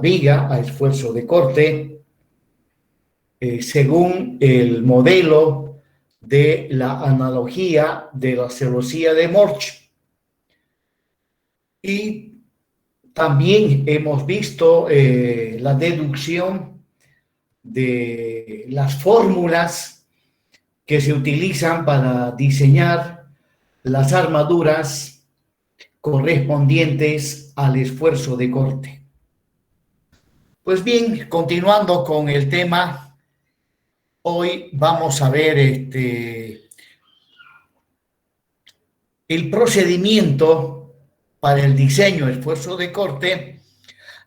viga a esfuerzo de corte según el modelo de la analogía de la celosía de Morch. Y también hemos visto la deducción de las fórmulas que se utilizan para diseñar las armaduras correspondientes al esfuerzo de corte. Pues bien, continuando con el tema, hoy vamos a ver el procedimiento para el diseño esfuerzo de corte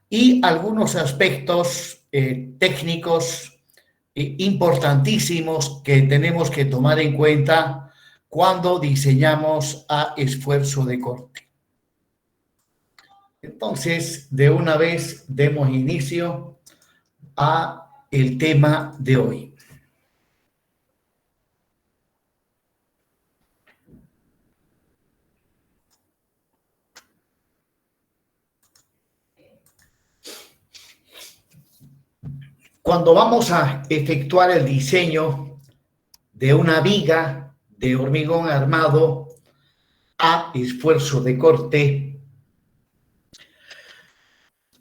y algunos aspectos técnicos importantísimos que tenemos que tomar en cuenta cuando diseñamos a esfuerzo de corte. Entonces, de una vez demos inicio a el tema de hoy. Cuando vamos a efectuar el diseño de una viga de hormigón armado a esfuerzo de corte,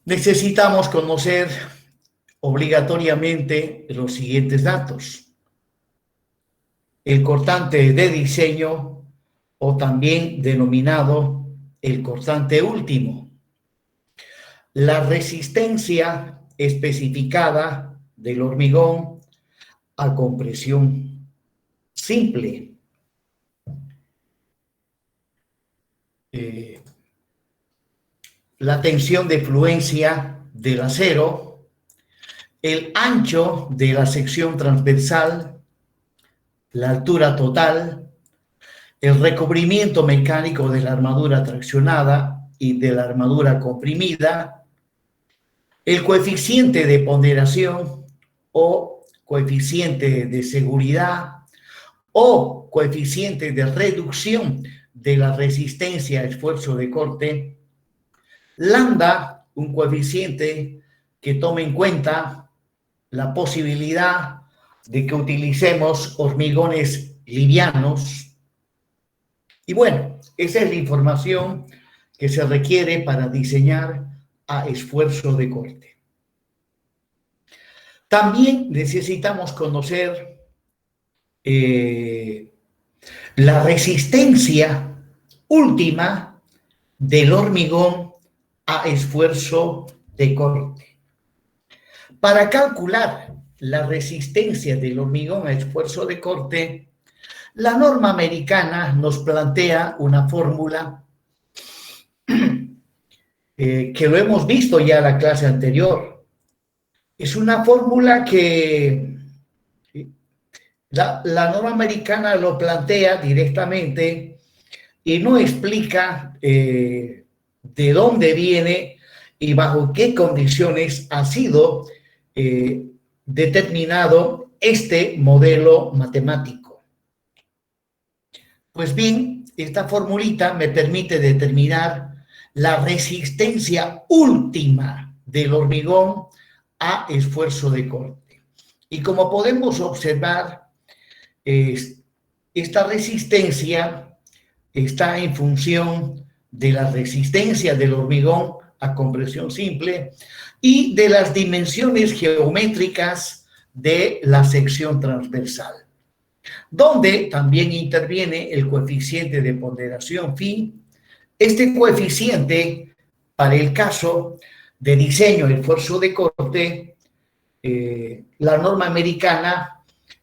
necesitamos conocer obligatoriamente los siguientes datos. El cortante de diseño, o también denominado el cortante último. La resistencia especificada del hormigón a compresión simple. La tensión de fluencia del acero, el ancho de la sección transversal, la altura total, el recubrimiento mecánico de la armadura traccionada y de la armadura comprimida, el coeficiente de ponderación o coeficiente de seguridad o coeficiente de reducción de la resistencia a esfuerzo de corte, lambda, un coeficiente que tome en cuenta la posibilidad de que utilicemos hormigones livianos. Y bueno, esa es la información que se requiere para diseñar a esfuerzo de corte. También necesitamos conocer la resistencia última del hormigón a esfuerzo de corte. Para calcular la resistencia del hormigón a esfuerzo de corte, la norma americana nos plantea una fórmula que lo hemos visto ya en la clase anterior. Es una fórmula que la norma americana lo plantea directamente y no explica de dónde viene y bajo qué condiciones ha sido determinado este modelo matemático. Pues bien, esta formulita me permite determinar la resistencia última del hormigón a esfuerzo de corte. Y como podemos observar, esta resistencia está en función de la resistencia del hormigón a compresión simple y de las dimensiones geométricas de la sección transversal, donde también interviene el coeficiente de ponderación phi. Este coeficiente, para el caso de diseño de esfuerzo de corte, la norma americana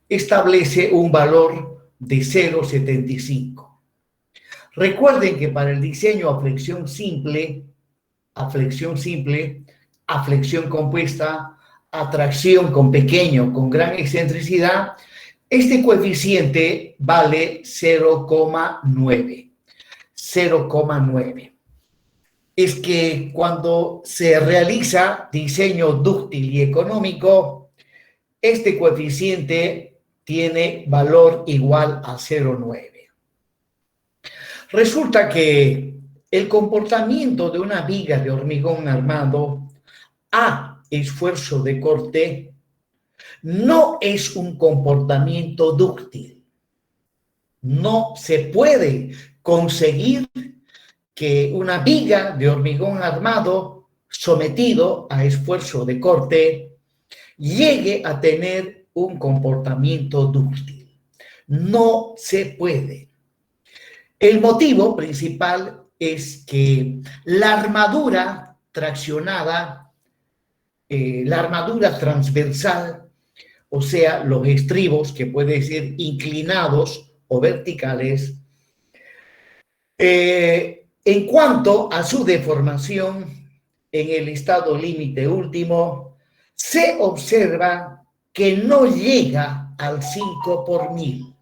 establece un valor de 0,75. Recuerden que para el diseño a flexión simple, a flexión compuesta, a tracción con pequeño, con gran excentricidad, este coeficiente vale 0,9. 0,9. Es que cuando se realiza diseño dúctil y económico, este coeficiente tiene valor igual a 0,9. Resulta que el comportamiento de una viga de hormigón armado a esfuerzo de corte no es un comportamiento dúctil. No se puede conseguir que una viga de hormigón armado sometido a esfuerzo de corte llegue a tener un comportamiento dúctil. No se puede. El motivo principal es que la armadura traccionada, la armadura transversal, o sea, los estribos que pueden ser inclinados o verticales, en cuanto a su deformación en el estado límite último, se observa que no llega al 5 por mil.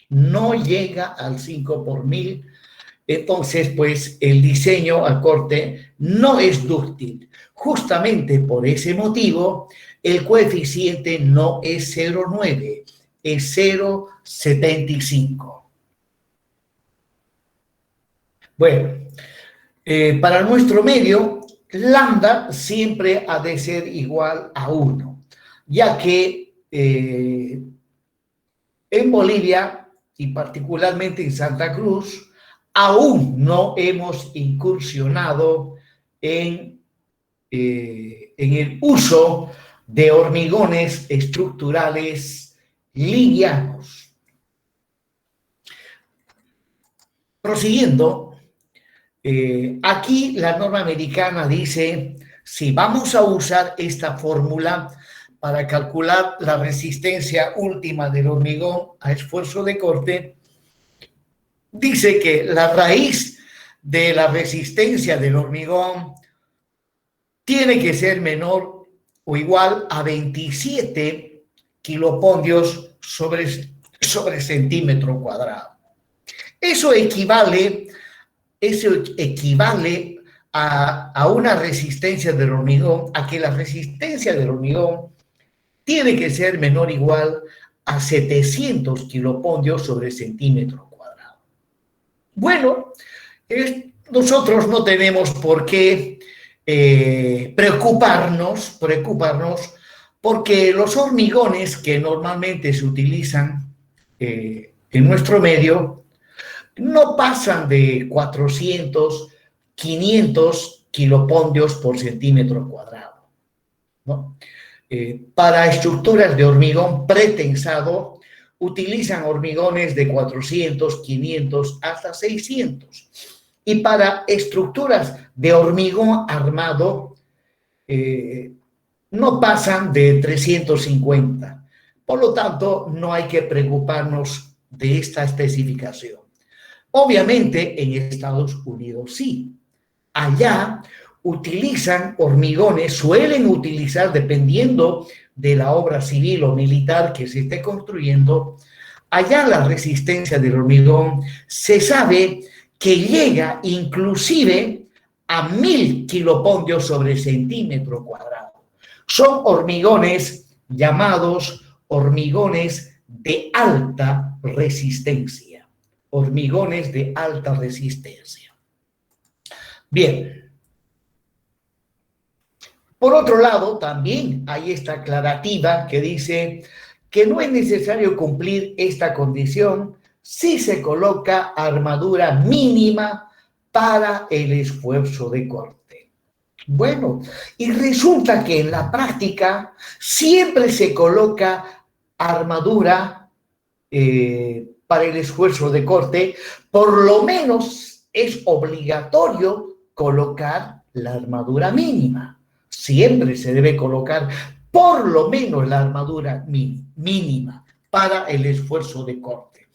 No llega al 5 por mil. Entonces, pues el diseño a corte no es dúctil. Justamente por ese motivo, el coeficiente no es 0,9, es 0,75. Bueno, para nuestro medio, lambda siempre ha de ser igual a 1, ya que en Bolivia y particularmente en Santa Cruz, aún no hemos incursionado en el uso de hormigones estructurales livianos. Prosiguiendo, aquí la norma americana dice, si vamos a usar esta fórmula para calcular la resistencia última del hormigón a esfuerzo de corte, dice que la raíz de la resistencia del hormigón tiene que ser menor o igual a 27 kilopondios sobre centímetro cuadrado. Eso equivale a una resistencia del hormigón, a que la resistencia del hormigón tiene que ser menor o igual a 700 kilopondios sobre centímetro cuadrado. Bueno, nosotros no tenemos por qué preocuparnos, porque los hormigones que normalmente se utilizan en nuestro medio no pasan de 400, 500 kilopondios por centímetro cuadrado, ¿no? Para estructuras de hormigón pretensado, utilizan hormigones de 400, 500, hasta 600. Y para estructuras de hormigón armado, no pasan de 350. Por lo tanto, no hay que preocuparnos de esta especificación. Obviamente, en Estados Unidos sí. Allá utilizan hormigones, suelen utilizar, dependiendo de la obra civil o militar que se esté construyendo, allá la resistencia del hormigón se sabe que llega inclusive a 1000 kilopondios sobre centímetro cuadrado. Son hormigones llamados hormigones de alta resistencia. Hormigones de alta resistencia. Bien. Por otro lado, también hay esta aclarativa que dice que no es necesario cumplir esta condición si se coloca armadura mínima para el esfuerzo de corte. Bueno, y resulta que en la práctica siempre se coloca armadura para el esfuerzo de corte. Por lo menos es obligatorio colocar la armadura mínima. Siempre se debe colocar por lo menos la armadura mínima para el esfuerzo de corte.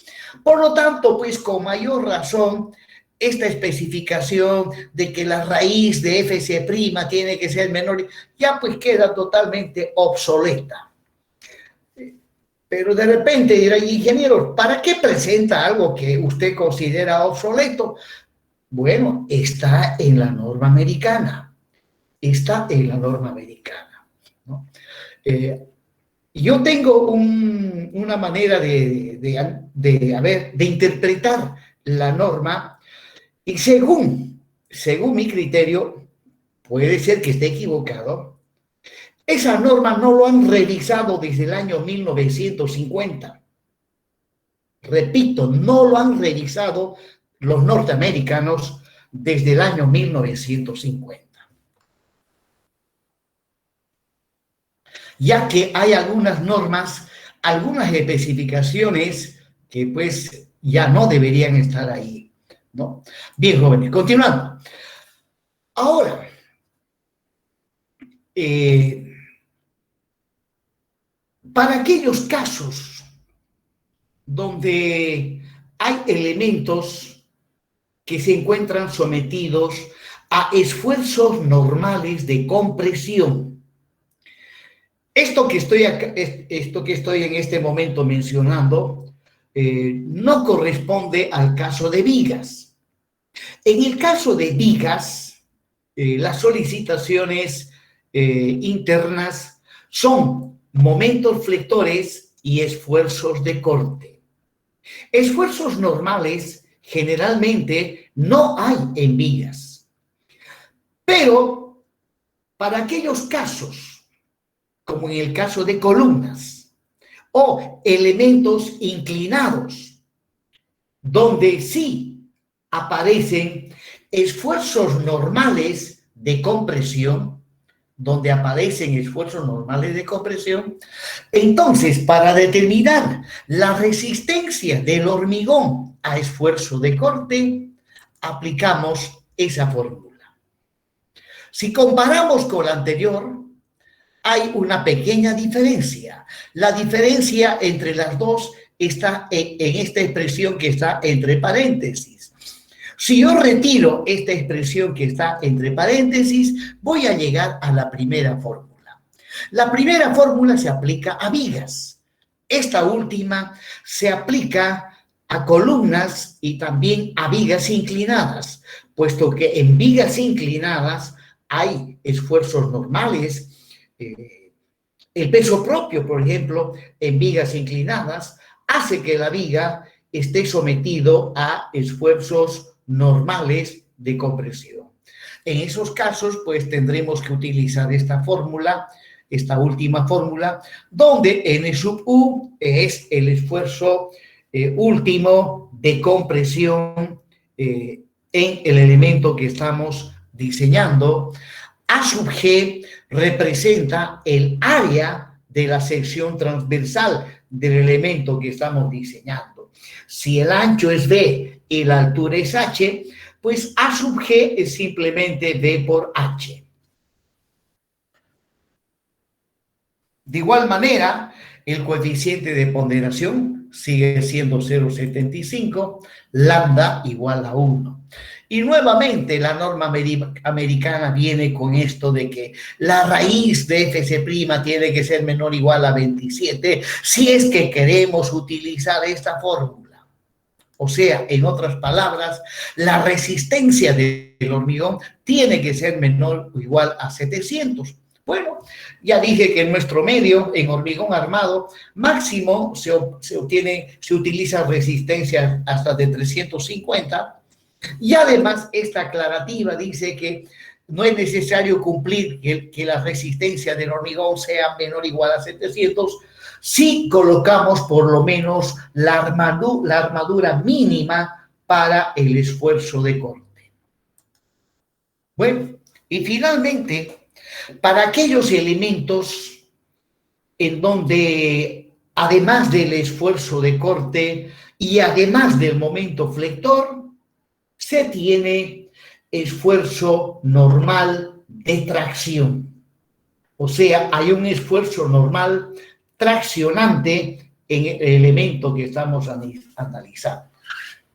Por lo tanto, pues con mayor razón, esta especificación de que la raíz de FC' tiene que ser menor, ya pues queda totalmente obsoleta. Pero de repente dirá, ingeniero, ¿para qué presenta algo que usted considera obsoleto? Bueno, está en la norma americana. Está en la norma americana, ¿no? Yo tengo una manera de interpretar la norma y según mi criterio, puede ser que esté equivocado, Esa norma no lo han revisado desde el año 1950. Repito, no lo han revisado los norteamericanos desde el año 1950. Ya que hay algunas normas, algunas especificaciones que pues ya no deberían estar ahí, ¿no? Bien, jóvenes, continuando. Ahora, para aquellos casos donde hay elementos que se encuentran sometidos a esfuerzos normales de compresión. Esto que estoy en este momento mencionando no corresponde al caso de vigas. En el caso de vigas, las solicitaciones internas son momentos flectores y esfuerzos de corte. Esfuerzos normales generalmente no hay en vigas, pero para aquellos casos, como en el caso de columnas o elementos inclinados, donde sí aparecen esfuerzos normales de compresión, entonces, para determinar la resistencia del hormigón a esfuerzo de corte, aplicamos esa fórmula. Si comparamos con la anterior, hay una pequeña diferencia. La diferencia entre las dos está en esta expresión que está entre paréntesis. Si yo retiro esta expresión que está entre paréntesis, voy a llegar a la primera fórmula. La primera fórmula se aplica a vigas. Esta última se aplica a columnas y también a vigas inclinadas, puesto que en vigas inclinadas hay esfuerzos normales. El peso propio, por ejemplo, en vigas inclinadas, hace que la viga esté sometido a esfuerzos normales de compresión. En esos casos, pues tendremos que utilizar esta fórmula, esta última fórmula, donde N sub U es el esfuerzo último de compresión en el elemento que estamos diseñando. A sub G representa el área de la sección transversal del elemento que estamos diseñando. Si el ancho es B y la altura es H, pues A sub G es simplemente B por H. De igual manera, el coeficiente de ponderación sigue siendo 0,75, lambda igual a 1. Y nuevamente la norma americana viene con esto de que la raíz de FC' tiene que ser menor o igual a 27 si es que queremos utilizar esta fórmula. O sea, en otras palabras, la resistencia del hormigón tiene que ser menor o igual a 700. Bueno, ya dije que en nuestro medio, en hormigón armado, máximo se utiliza resistencia hasta de 350. Y además, esta aclarativa dice que no es necesario cumplir que la resistencia del hormigón sea menor o igual a 700 si colocamos por lo menos la armadura mínima para el esfuerzo de corte. Bueno, y finalmente, para aquellos elementos en donde, además del esfuerzo de corte y además del momento flector, se tiene esfuerzo normal de tracción. O sea, hay un esfuerzo normal traccionante en el elemento que estamos analizando.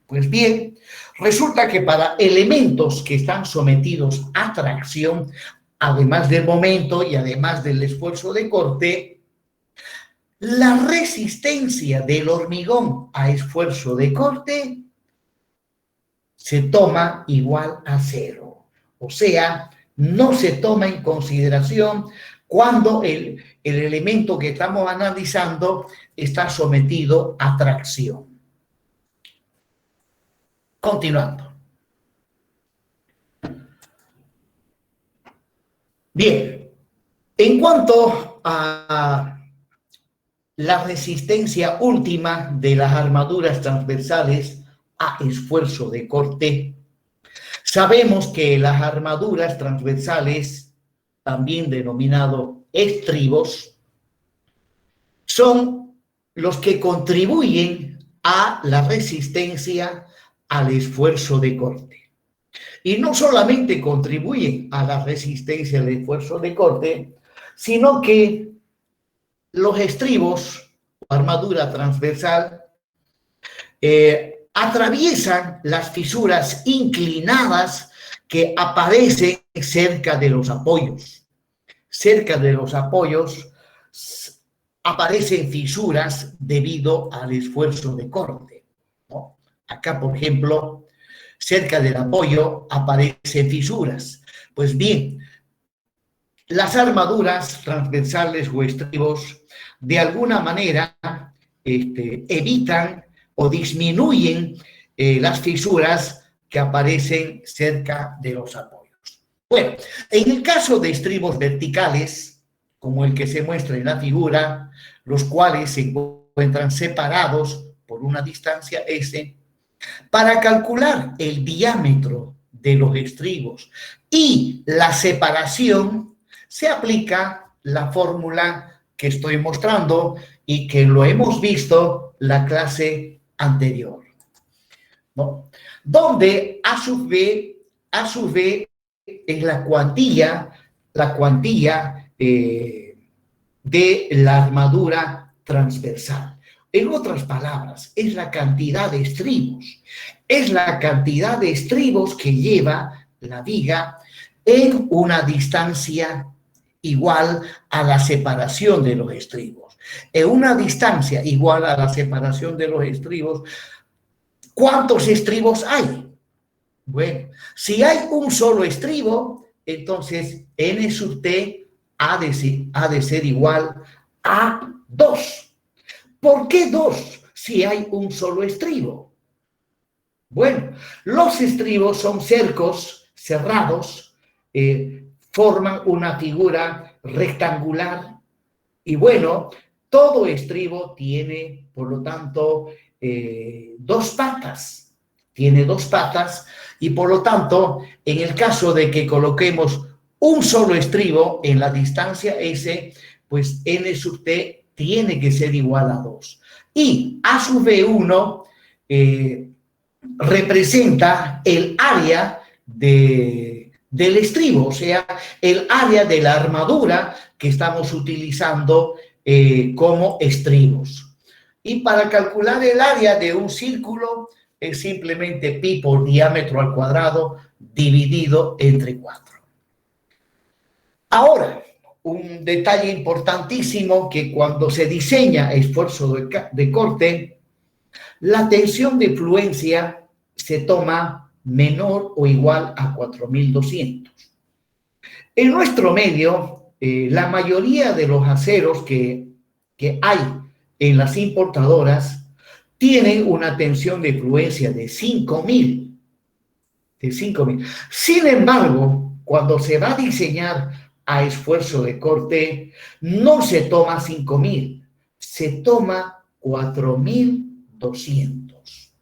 Pues bien, resulta que para elementos que están sometidos a tracción, además del momento y además del esfuerzo de corte, la resistencia del hormigón a esfuerzo de corte se toma igual a 0. O sea, no se toma en consideración cuando el elemento que estamos analizando está sometido a tracción. Continuando. Bien, En cuanto a la resistencia última de las armaduras transversales a esfuerzo de corte, sabemos que las armaduras transversales, también denominado estribos, son los que contribuyen a la resistencia al esfuerzo de corte. Y no solamente contribuyen a la resistencia al esfuerzo de corte, sino que los estribos o armadura transversal atraviesan las fisuras inclinadas que aparecen cerca de los apoyos. Cerca de los apoyos aparecen fisuras debido al esfuerzo de corte, ¿no? Acá, por ejemplo, cerca del apoyo aparecen fisuras. Pues bien, las armaduras transversales o estribos de alguna manera evitan o disminuyen las fisuras que aparecen cerca de los apoyos. Bueno, en el caso de estribos verticales, como el que se muestra en la figura, los cuales se encuentran separados por una distancia S, para calcular el diámetro de los estribos y la separación, se aplica la fórmula que estoy mostrando y que lo hemos visto la clase anterior, ¿no? Donde a su vez es la cuantía de la armadura transversal. En otras palabras, es la cantidad de estribos. Es la cantidad de estribos que lleva la viga en una distancia igual a la separación de los estribos. En una distancia igual a la separación de los estribos, ¿cuántos estribos hay? Bueno, si hay un solo estribo, entonces N sub T ha de ser igual a 2. ¿Por qué 2 si hay un solo estribo? Bueno, los estribos son cercos cerrados, forman una figura rectangular y bueno, todo estribo tiene, por lo tanto, dos patas. Tiene dos patas y por lo tanto, en el caso de que coloquemos un solo estribo en la distancia S, pues N sub T tiene que ser igual a 2. Y A sub V1 representa el área del estribo, o sea, el área de la armadura que estamos utilizando como estribos. Y para calcular el área de un círculo es simplemente pi por diámetro al cuadrado dividido entre 4. Ahora, un detalle importantísimo que cuando se diseña esfuerzo de corte, la tensión de fluencia se toma menor o igual a 4200. En nuestro medio, la mayoría de los aceros que hay en las importadoras tienen una tensión de fluencia de 5000. Sin embargo, cuando se va a diseñar a esfuerzo de corte, no se toma 5000, se toma 4200.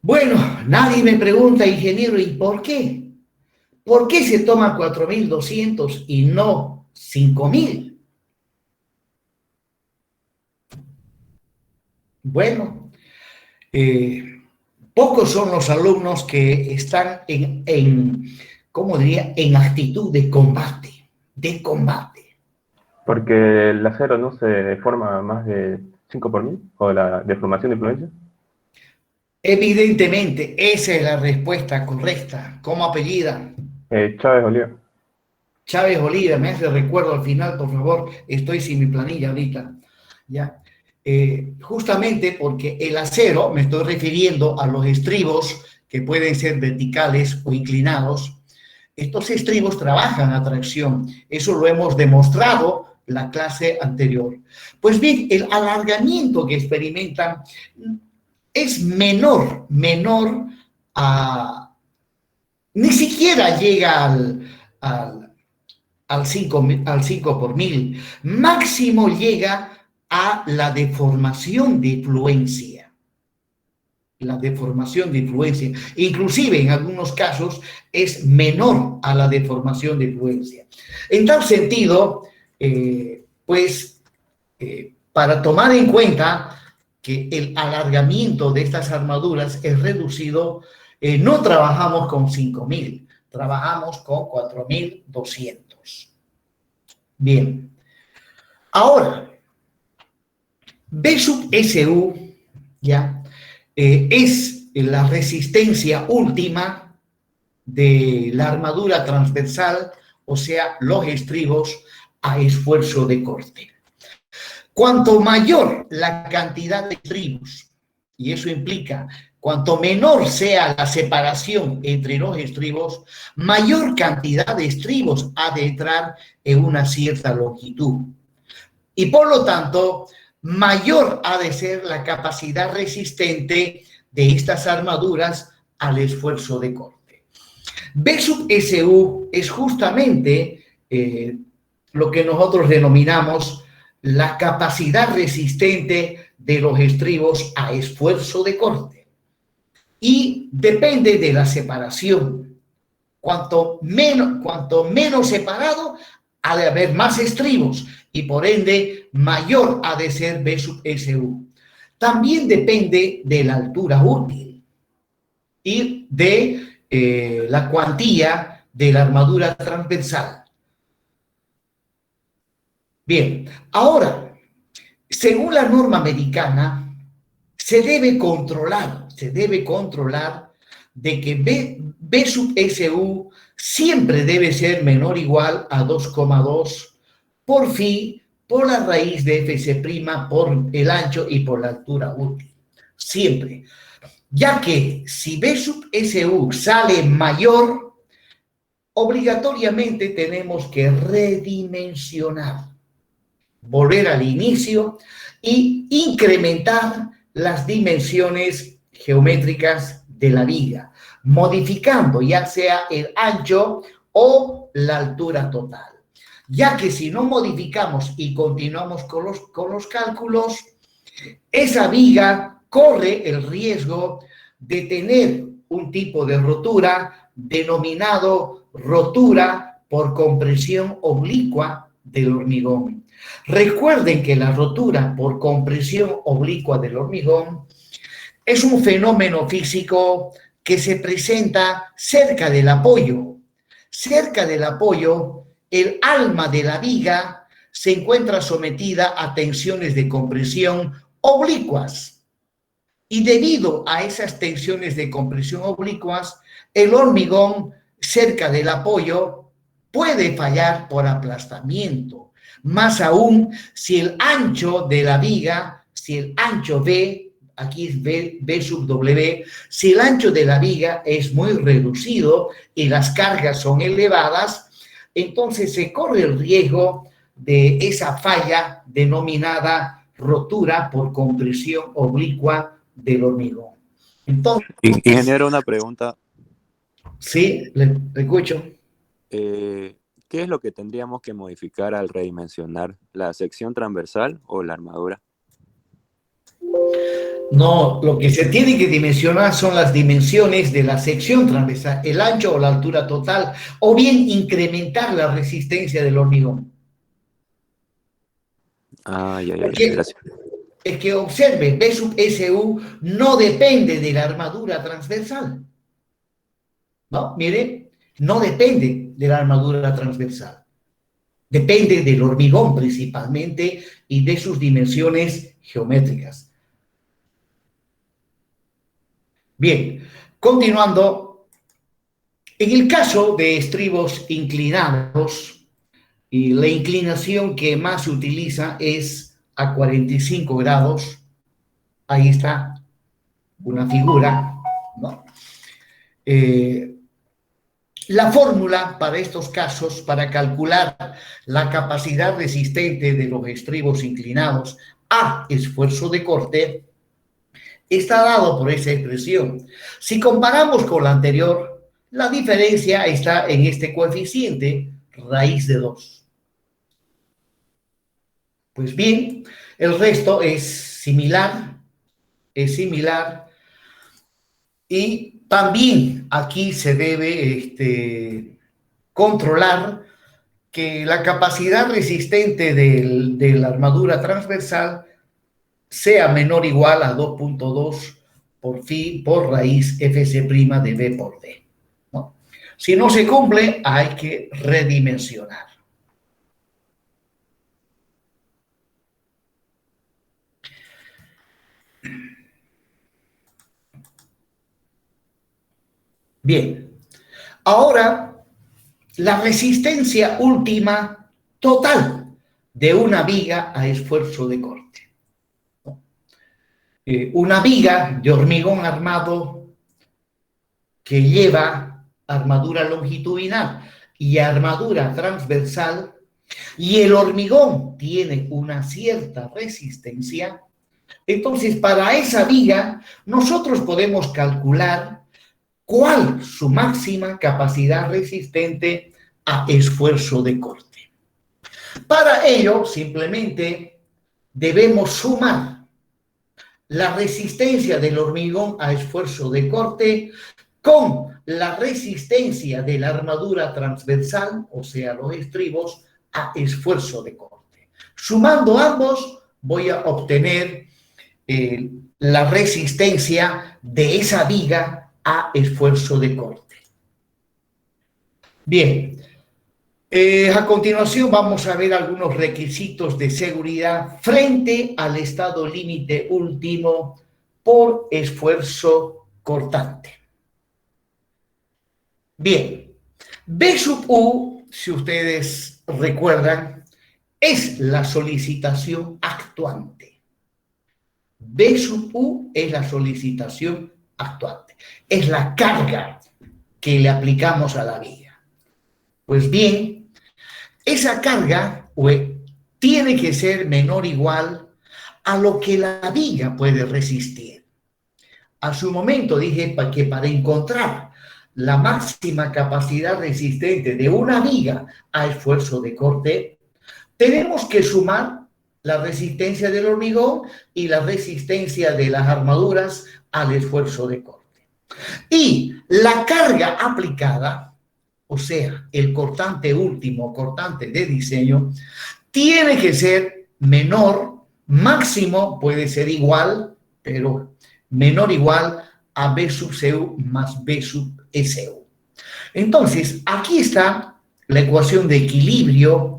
Bueno, nadie me pregunta, ingeniero, ¿y por qué? ¿Por qué se toma 4200 y no 5000? Bueno, pocos son los alumnos que están ¿cómo diría?, en actitud de combate, Porque el acero no se deforma más de 5 por 1000, o la deformación de fluencia. Evidentemente, esa es la respuesta correcta. ¿Cómo apellida? Chávez Oliva. Chávez Oliva, me hace recuerdo al final, por favor, estoy sin mi planilla ahorita. ¿Ya? Justamente porque el acero, me estoy refiriendo a los estribos que pueden ser verticales o inclinados, estos estribos trabajan a tracción. Eso lo hemos demostrado la clase anterior. Pues bien, el alargamiento que experimentan es menor ni siquiera llega al 5 por mil, máximo llega a la deformación de fluencia. La deformación de fluencia, inclusive en algunos casos es menor a la deformación de fluencia. En tal sentido, para tomar en cuenta que el alargamiento de estas armaduras es reducido, no trabajamos con 5.000, trabajamos con 4.200. Bien. Ahora, B sub SU, ¿ya? Es la resistencia última de la armadura transversal, o sea, los estribos a esfuerzo de corte. Cuanto mayor la cantidad de estribos, y eso implica cuanto menor sea la separación entre los estribos, mayor cantidad de estribos ha de entrar en una cierta longitud. Y por lo tanto, mayor ha de ser la capacidad resistente de estas armaduras al esfuerzo de corte. B sub SU es justamente lo que nosotros denominamos la capacidad resistente de los estribos a esfuerzo de corte. Y depende de la separación. Cuanto menos separado, ha de haber más estribos y por ende mayor ha de ser B sub SU. También depende de la altura útil y de la cuantía de la armadura transversal. Bien, ahora, según la norma americana, se debe controlar de que B sub SU siempre debe ser menor o igual a 2,2 por phi por la raíz de Fc' por el ancho y por la altura útil. Siempre. Ya que si B sub SU sale mayor, obligatoriamente tenemos que redimensionar, volver al inicio y incrementar las dimensiones geométricas de la viga, modificando ya sea el ancho o la altura total. Ya que si no modificamos y continuamos con los cálculos, esa viga corre el riesgo de tener un tipo de rotura denominado rotura por compresión oblicua del hormigón. Recuerden que la rotura por compresión oblicua del hormigón es un fenómeno físico que se presenta cerca del apoyo. Cerca del apoyo, el alma de la viga se encuentra sometida a tensiones de compresión oblicuas. Y debido a esas tensiones de compresión oblicuas, el hormigón cerca del apoyo puede fallar por aplastamiento. Más aún si el ancho de la viga, si el ancho B, aquí es B sub W, si el ancho de la viga es muy reducido y las cargas son elevadas, entonces se corre el riesgo de esa falla denominada rotura por compresión oblicua del hormigón. Entonces, ingeniero, una pregunta. Sí, le escucho. ¿Qué es lo que tendríamos que modificar al redimensionar? ¿La sección transversal o la armadura? No, lo que se tiene que dimensionar son las dimensiones de la sección transversal, el ancho o la altura total, o bien incrementar la resistencia del hormigón. Ya, gracias. Es que observe, B sub SU no depende de la armadura transversal. ¿No? Mire, no depende de la armadura transversal. Depende del hormigón principalmente y de sus dimensiones geométricas. Bien, continuando, en el caso de estribos inclinados, y la inclinación que más se utiliza es a 45 grados, ahí está una figura, ¿no? La fórmula para estos casos, para calcular la capacidad resistente de los estribos inclinados a esfuerzo de corte, está dado por esa expresión. Si comparamos con la anterior, la diferencia está en este coeficiente, raíz de 2. Pues bien, el resto es similar, y también aquí se debe controlar que la capacidad resistente de la armadura transversal sea menor o igual a 2.2 por raíz Fc' de B por D, ¿no? Si no se cumple, hay que redimensionar. Bien, ahora la resistencia última total de una viga a esfuerzo de corte. Una viga de hormigón armado que lleva armadura longitudinal y armadura transversal, y el hormigón tiene una cierta resistencia, entonces para esa viga nosotros podemos calcular cuál su máxima capacidad resistente a esfuerzo de corte. Para ello, simplemente debemos sumar la resistencia del hormigón a esfuerzo de corte con la resistencia de la armadura transversal, o sea, los estribos, a esfuerzo de corte. Sumando ambos, voy a obtener la resistencia de esa viga a esfuerzo de corte. Bien, a continuación vamos a ver algunos requisitos de seguridad frente al estado límite último por esfuerzo cortante. Bien, B sub U, si ustedes recuerdan, es la solicitación actuante. B sub U es la solicitación actuante, es la carga que le aplicamos a la viga. Pues bien, esa carga tiene que ser menor o igual a lo que la viga puede resistir. A su momento dije que para encontrar la máxima capacidad resistente de una viga a esfuerzo de corte, tenemos que sumar la resistencia del hormigón y la resistencia de las armaduras al esfuerzo de corte. Y la carga aplicada, o sea, el cortante último, cortante de diseño, tiene que ser menor, máximo puede ser igual, pero menor o igual a B sub CU más B sub SU. Entonces, aquí está la ecuación de equilibrio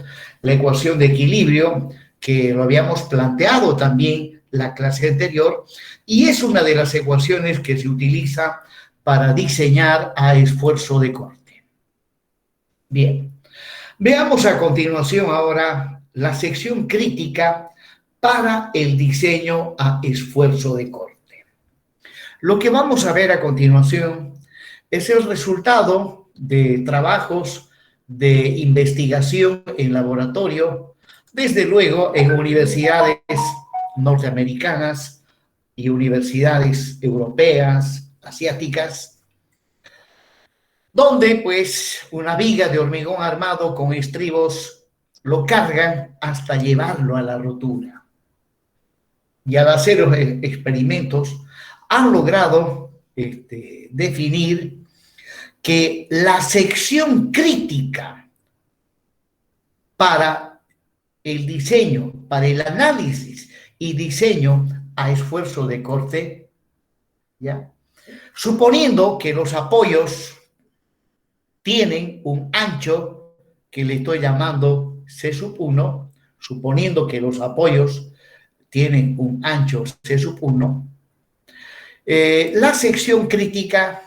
que lo habíamos planteado también la clase anterior, y es una de las ecuaciones que se utiliza para diseñar a esfuerzo de corte. Bien, veamos a continuación ahora la sección crítica para el diseño a esfuerzo de corte. Lo que vamos a ver a continuación es el resultado de trabajos de investigación en laboratorio, desde luego en universidades norteamericanas y universidades europeas, asiáticas, donde pues una viga de hormigón armado con estribos lo cargan hasta llevarlo a la rotura. Y al hacer los experimentos han logrado definir que la sección crítica para el diseño, para el análisis y diseño a esfuerzo de corte, ¿ya? Suponiendo que los apoyos tienen un ancho que le estoy llamando C sub 1, suponiendo que los apoyos tienen un ancho C sub 1, la sección crítica,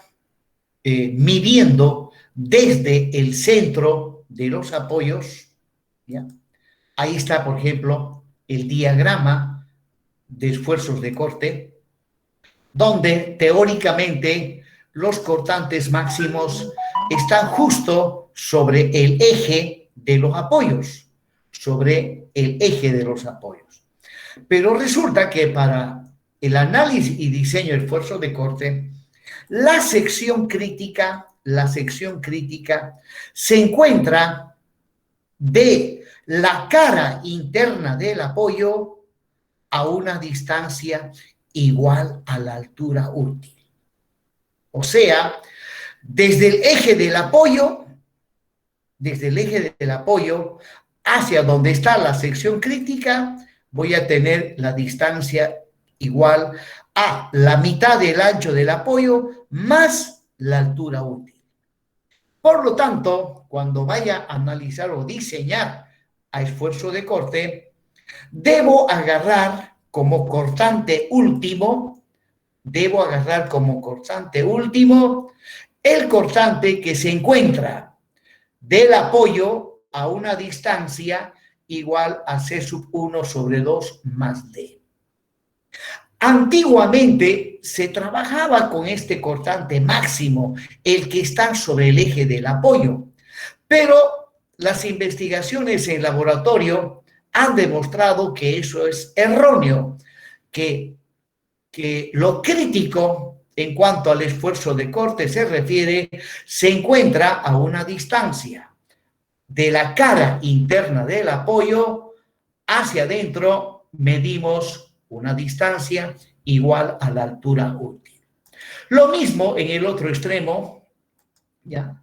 midiendo desde el centro de los apoyos, ¿ya? Ahí está, por ejemplo, el diagrama de esfuerzos de corte, donde teóricamente los cortantes máximos están justo sobre el eje de los apoyos, Pero resulta que para el análisis y diseño del esfuerzo de corte, la sección crítica se encuentra de la cara interna del apoyo a una distancia igual a la altura útil. O sea, desde el eje del apoyo hacia donde está la sección crítica, voy a tener la distancia igual a la mitad del ancho del apoyo más la altura útil. Por lo tanto, cuando vaya a analizar o diseñar a esfuerzo de corte, debo agarrar como cortante último el cortante que se encuentra del apoyo a una distancia igual a C sub 1 sobre 2 más D. Antiguamente se trabajaba con este cortante máximo, el que está sobre el eje del apoyo, pero las investigaciones en laboratorio han demostrado que eso es erróneo, que lo crítico en cuanto al esfuerzo de corte se refiere, se encuentra a una distancia de la cara interna del apoyo hacia adentro, medimos una distancia igual a la altura útil. Lo mismo en el otro extremo, ¿ya?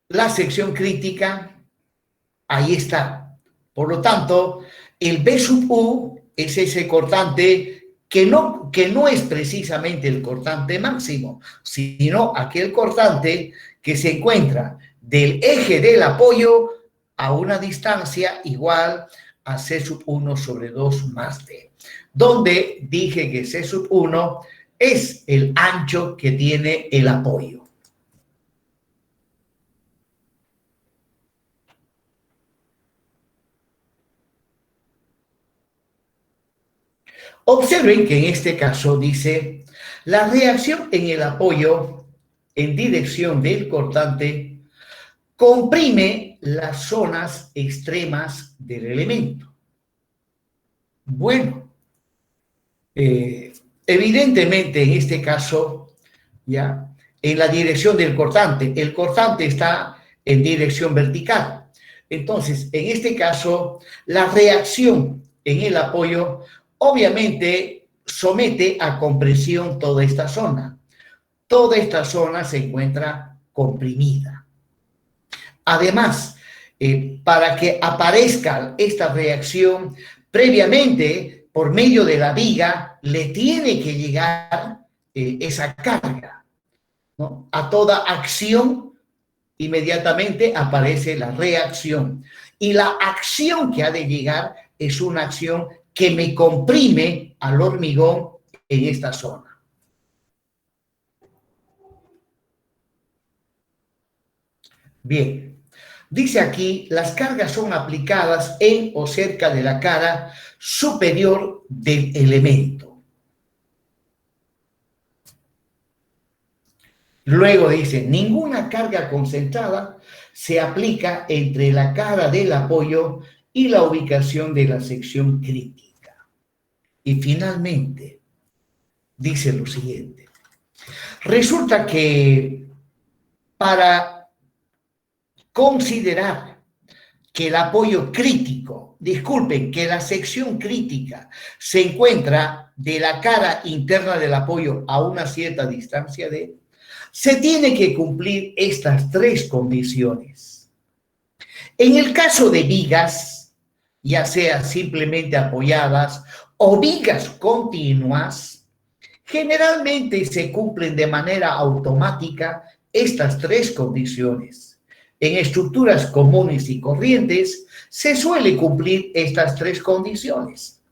La sección crítica, ahí está. Por lo tanto, el B sub U es ese cortante que no es precisamente el cortante máximo, sino aquel cortante que se encuentra del eje del apoyo a una distancia igual a C sub 1 sobre 2 más D, donde dije que C sub 1 es el ancho que tiene el apoyo. Observen que en este caso dice, la reacción en el apoyo en dirección del cortante comprime las zonas extremas del elemento. Bueno, evidentemente en este caso, ya, en la dirección del cortante, el cortante está en dirección vertical. Entonces, en este caso, la reacción en el apoyo obviamente somete a compresión toda esta zona. Toda esta zona se encuentra comprimida. Además, para que aparezca esta reacción, previamente, por medio de la viga, le tiene que llegar esa carga, ¿no? A toda acción, inmediatamente aparece la reacción. Y la acción que ha de llegar es una acción que me comprime al hormigón en esta zona. Bien, dice aquí, las cargas son aplicadas en o cerca de la cara superior del elemento. Luego dice, ninguna carga concentrada se aplica entre la cara del apoyo y la ubicación de la sección crítica. Y finalmente, dice lo siguiente. Resulta que para considerar que el apoyo crítico, disculpen, que la sección crítica se encuentra de la cara interna del apoyo a una cierta distancia de, se tiene que cumplir estas tres condiciones. En el caso de vigas, ya sea simplemente apoyadas o vigas continuas, generalmente se cumplen de manera automática estas tres condiciones. En estructuras comunes y corrientes se suele cumplir estas tres condiciones.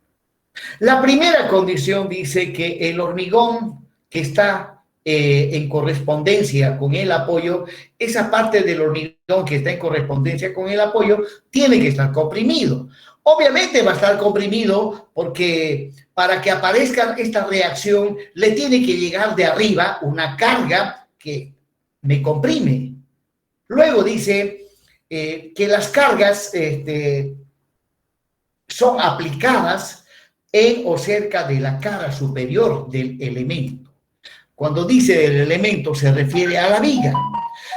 La primera condición dice que el hormigón que está en correspondencia con el apoyo, esa parte del hormigón que está en correspondencia con el apoyo tiene que estar comprimido. Obviamente va a estar comprimido porque para que aparezca esta reacción le tiene que llegar de arriba una carga que me comprime. Luego dice que las cargas son aplicadas en o cerca de la cara superior del elemento. Cuando dice el elemento se refiere a la viga.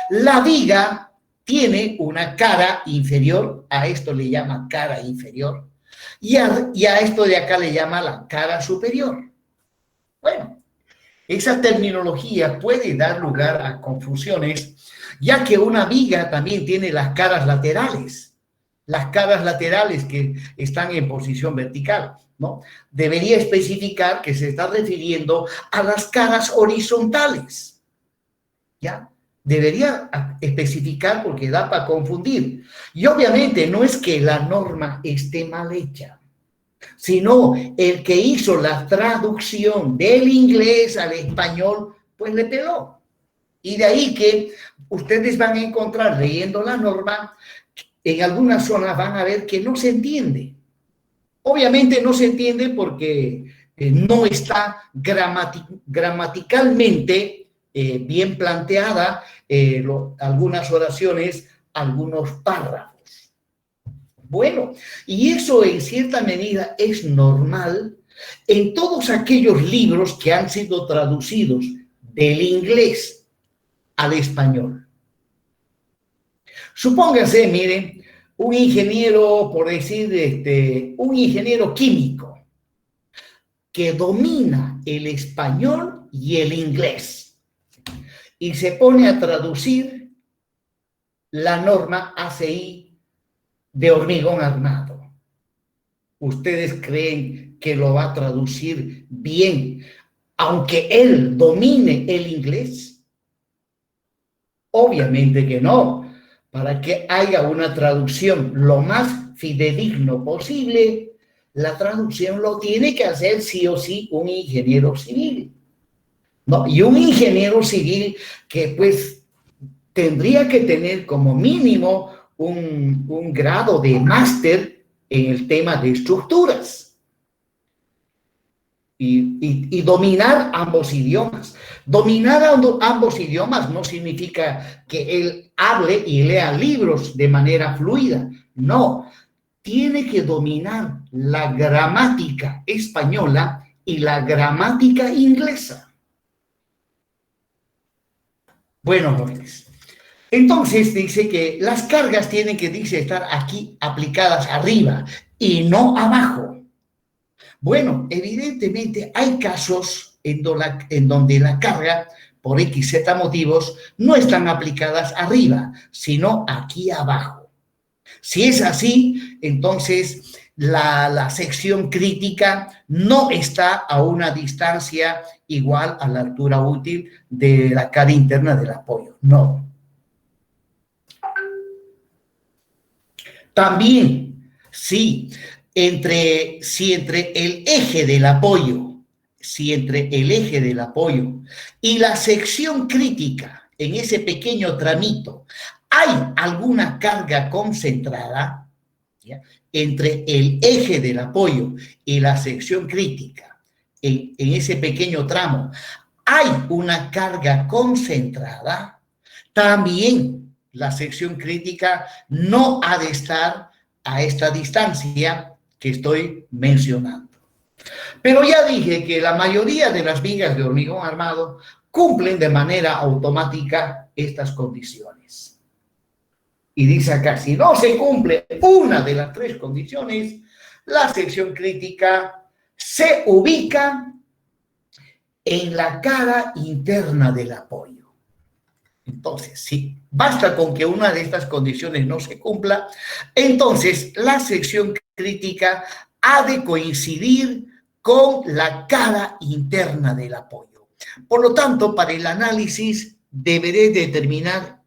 La viga tiene una cara inferior, a esto le llama cara inferior, y a esto de acá le llama la cara superior. Bueno, esa terminología puede dar lugar a confusiones, ya que una viga también tiene las caras laterales que están en posición vertical, ¿no? Debería especificar que se está refiriendo a las caras horizontales, ¿ya? Debería especificar porque da para confundir. Y obviamente no es que la norma esté mal hecha, sino el que hizo la traducción del inglés al español, pues le peló. Y de ahí que ustedes van a encontrar leyendo la norma, en algunas zonas van a ver que no se entiende. Obviamente no se entiende porque no está gramaticalmente bien planteada algunas oraciones, algunos párrafos. Bueno, y eso en cierta medida es normal en todos aquellos libros que han sido traducidos del inglés al español. Supóngase, miren, un ingeniero, por decir, un ingeniero químico que domina el español y el inglés y se pone a traducir la norma ACI de hormigón armado. ¿Ustedes creen que lo va a traducir bien, aunque él domine el inglés? Obviamente que no. Para que haya una traducción lo más fidedigno posible, la traducción lo tiene que hacer sí o sí un ingeniero civil, ¿no? Y un ingeniero civil que pues tendría que tener como mínimo un grado de máster en el tema de estructuras y dominar ambos idiomas. Dominar ambos idiomas no significa que él hable y lea libros de manera fluida. No, tiene que dominar la gramática española y la gramática inglesa. Bueno, jóvenes, entonces dice que las cargas tienen que, dice, estar aquí aplicadas arriba y no abajo. Bueno, evidentemente hay casos en donde la carga, por XZ motivos, no están aplicadas arriba, sino aquí abajo. Si es así, entonces la sección crítica no está a una distancia igual a la altura útil de la cara interna del apoyo. No. También, si entre el eje del apoyo, y la sección crítica, en ese pequeño tramito, hay alguna carga concentrada, ¿ya?, entre el eje del apoyo y la sección crítica, en ese pequeño tramo, hay una carga concentrada, también la sección crítica no ha de estar a esta distancia que estoy mencionando. Pero ya dije que la mayoría de las vigas de hormigón armado cumplen de manera automática estas condiciones. Y dice acá, si no se cumple una de las tres condiciones, la sección crítica se ubica en la cara interna del apoyo. Entonces, si basta con que una de estas condiciones no se cumpla, entonces la sección crítica ha de coincidir con la cara interna del apoyo. Por lo tanto, para el análisis deberé determinar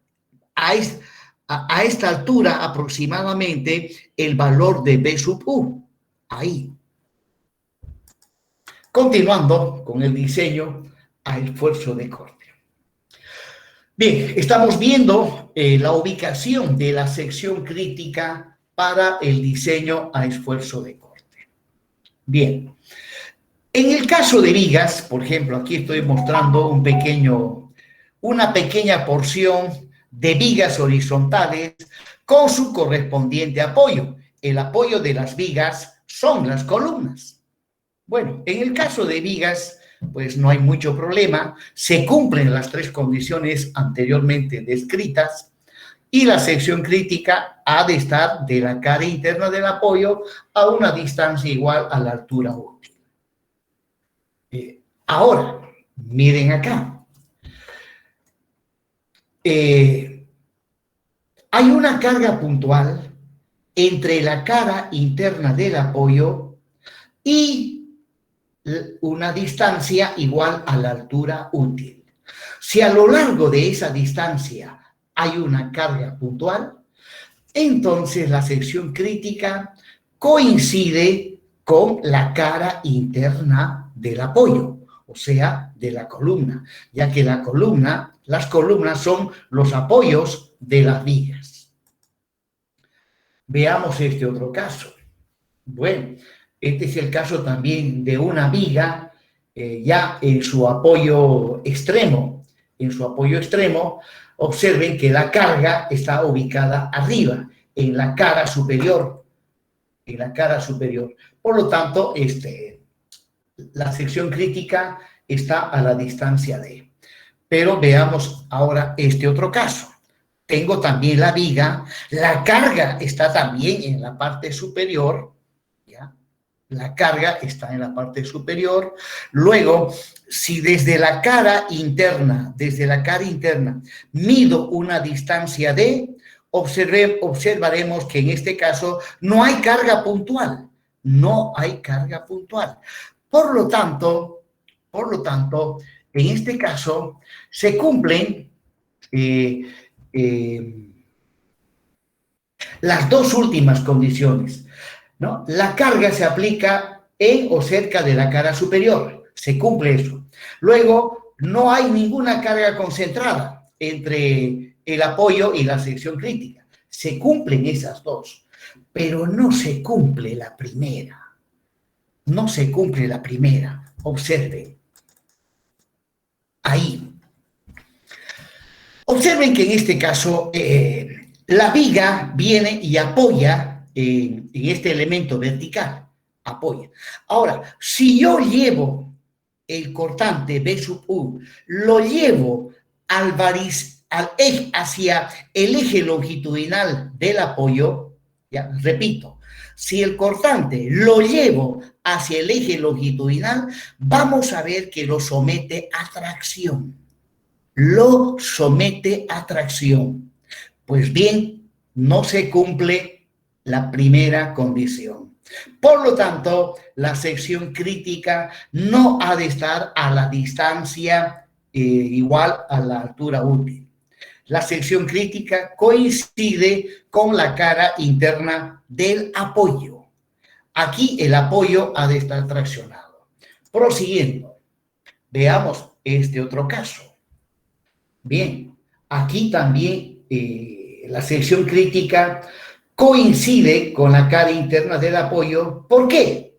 a esta altura aproximadamente el valor de B sub U. Ahí. Continuando con el diseño a esfuerzo de corte. Bien, estamos viendo la ubicación de la sección crítica para el diseño a esfuerzo de corte. Bien, en el caso de vigas, por ejemplo, aquí estoy mostrando una pequeña porción de vigas horizontales con su correspondiente apoyo. El apoyo de las vigas son las columnas. Bueno, en el caso de vigas, pues no hay mucho problema, se cumplen las tres condiciones anteriormente descritas y la sección crítica ha de estar de la cara interna del apoyo a una distancia igual a la altura útil. Ahora, miren acá. Hay una carga puntual entre la cara interna del apoyo y una distancia igual a la altura útil. Si a lo largo de esa distancia hay una carga puntual, entonces la sección crítica coincide con la cara interna del apoyo, o sea, de la columna, ya que las columnas son los apoyos de las vigas. Veamos este otro caso. Bueno, este es el caso también de una viga ya en su apoyo extremo. En su apoyo extremo, observen que la carga está ubicada arriba, en la cara superior. En la cara superior. Por lo tanto, la sección crítica está a la distancia de. Pero veamos ahora este otro caso. Tengo también la viga, la carga está también en la parte superior, ¿ya? La carga está en la parte superior. Luego, si desde la cara interna, mido una distancia de, observaremos que en este caso no hay carga puntual. No hay carga puntual. Por lo tanto, en este caso se cumplen las dos últimas condiciones, ¿no? La carga se aplica en o cerca de la cara superior, se cumple eso. Luego, no hay ninguna carga concentrada entre el apoyo y la sección crítica. Se cumplen esas dos, pero no se cumple la primera. No se cumple la primera. Observen. Ahí. Observen que en este caso la viga viene y apoya en este elemento vertical. Apoya. Ahora, si yo llevo el cortante B sub U, lo llevo hacia el eje longitudinal del apoyo, ya, repito, si el cortante lo llevo hacia el eje longitudinal, vamos a ver que lo somete a tracción. Lo somete a tracción. Pues bien, no se cumple la primera condición. Por lo tanto, la sección crítica no ha de estar a la distancia igual a la altura útil. La sección crítica coincide con la cara interna del apoyo. Aquí el apoyo ha de estar traccionado. Prosiguiendo, veamos este otro caso. Bien, aquí también la sección crítica coincide con la cara interna del apoyo. ¿Por qué?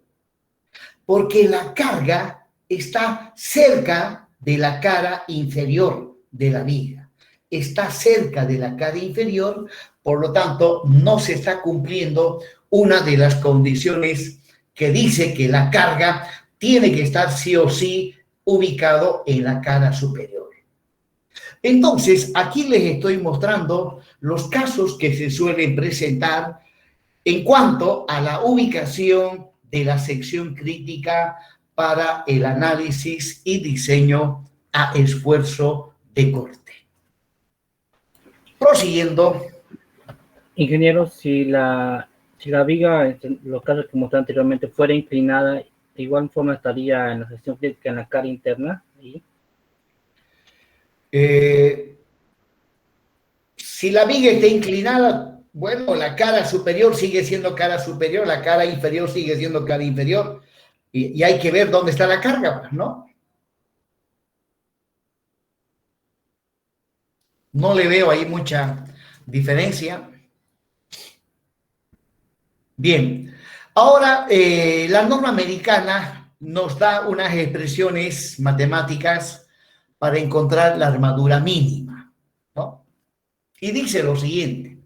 Porque la carga está cerca de la cara inferior de la viga. Está cerca de la cara inferior, por lo tanto, no se está cumpliendo una de las condiciones que dice que la carga tiene que estar sí o sí ubicado en la cara superior. Entonces, aquí les estoy mostrando los casos que se suelen presentar en cuanto a la ubicación de la sección crítica para el análisis y diseño a esfuerzo de corte. Prosiguiendo. Ingeniero, si la viga, en los casos que mostré anteriormente, fuera inclinada, de igual forma estaría en la sección crítica en la cara interna. ¿Sí? Si la viga está inclinada, bueno, la cara superior sigue siendo cara superior, la cara inferior sigue siendo cara inferior, y hay que ver dónde está la carga, ¿no? No le veo ahí mucha diferencia. Bien, ahora la norma americana nos da unas expresiones matemáticas para encontrar la armadura mínima, ¿no? Y dice lo siguiente: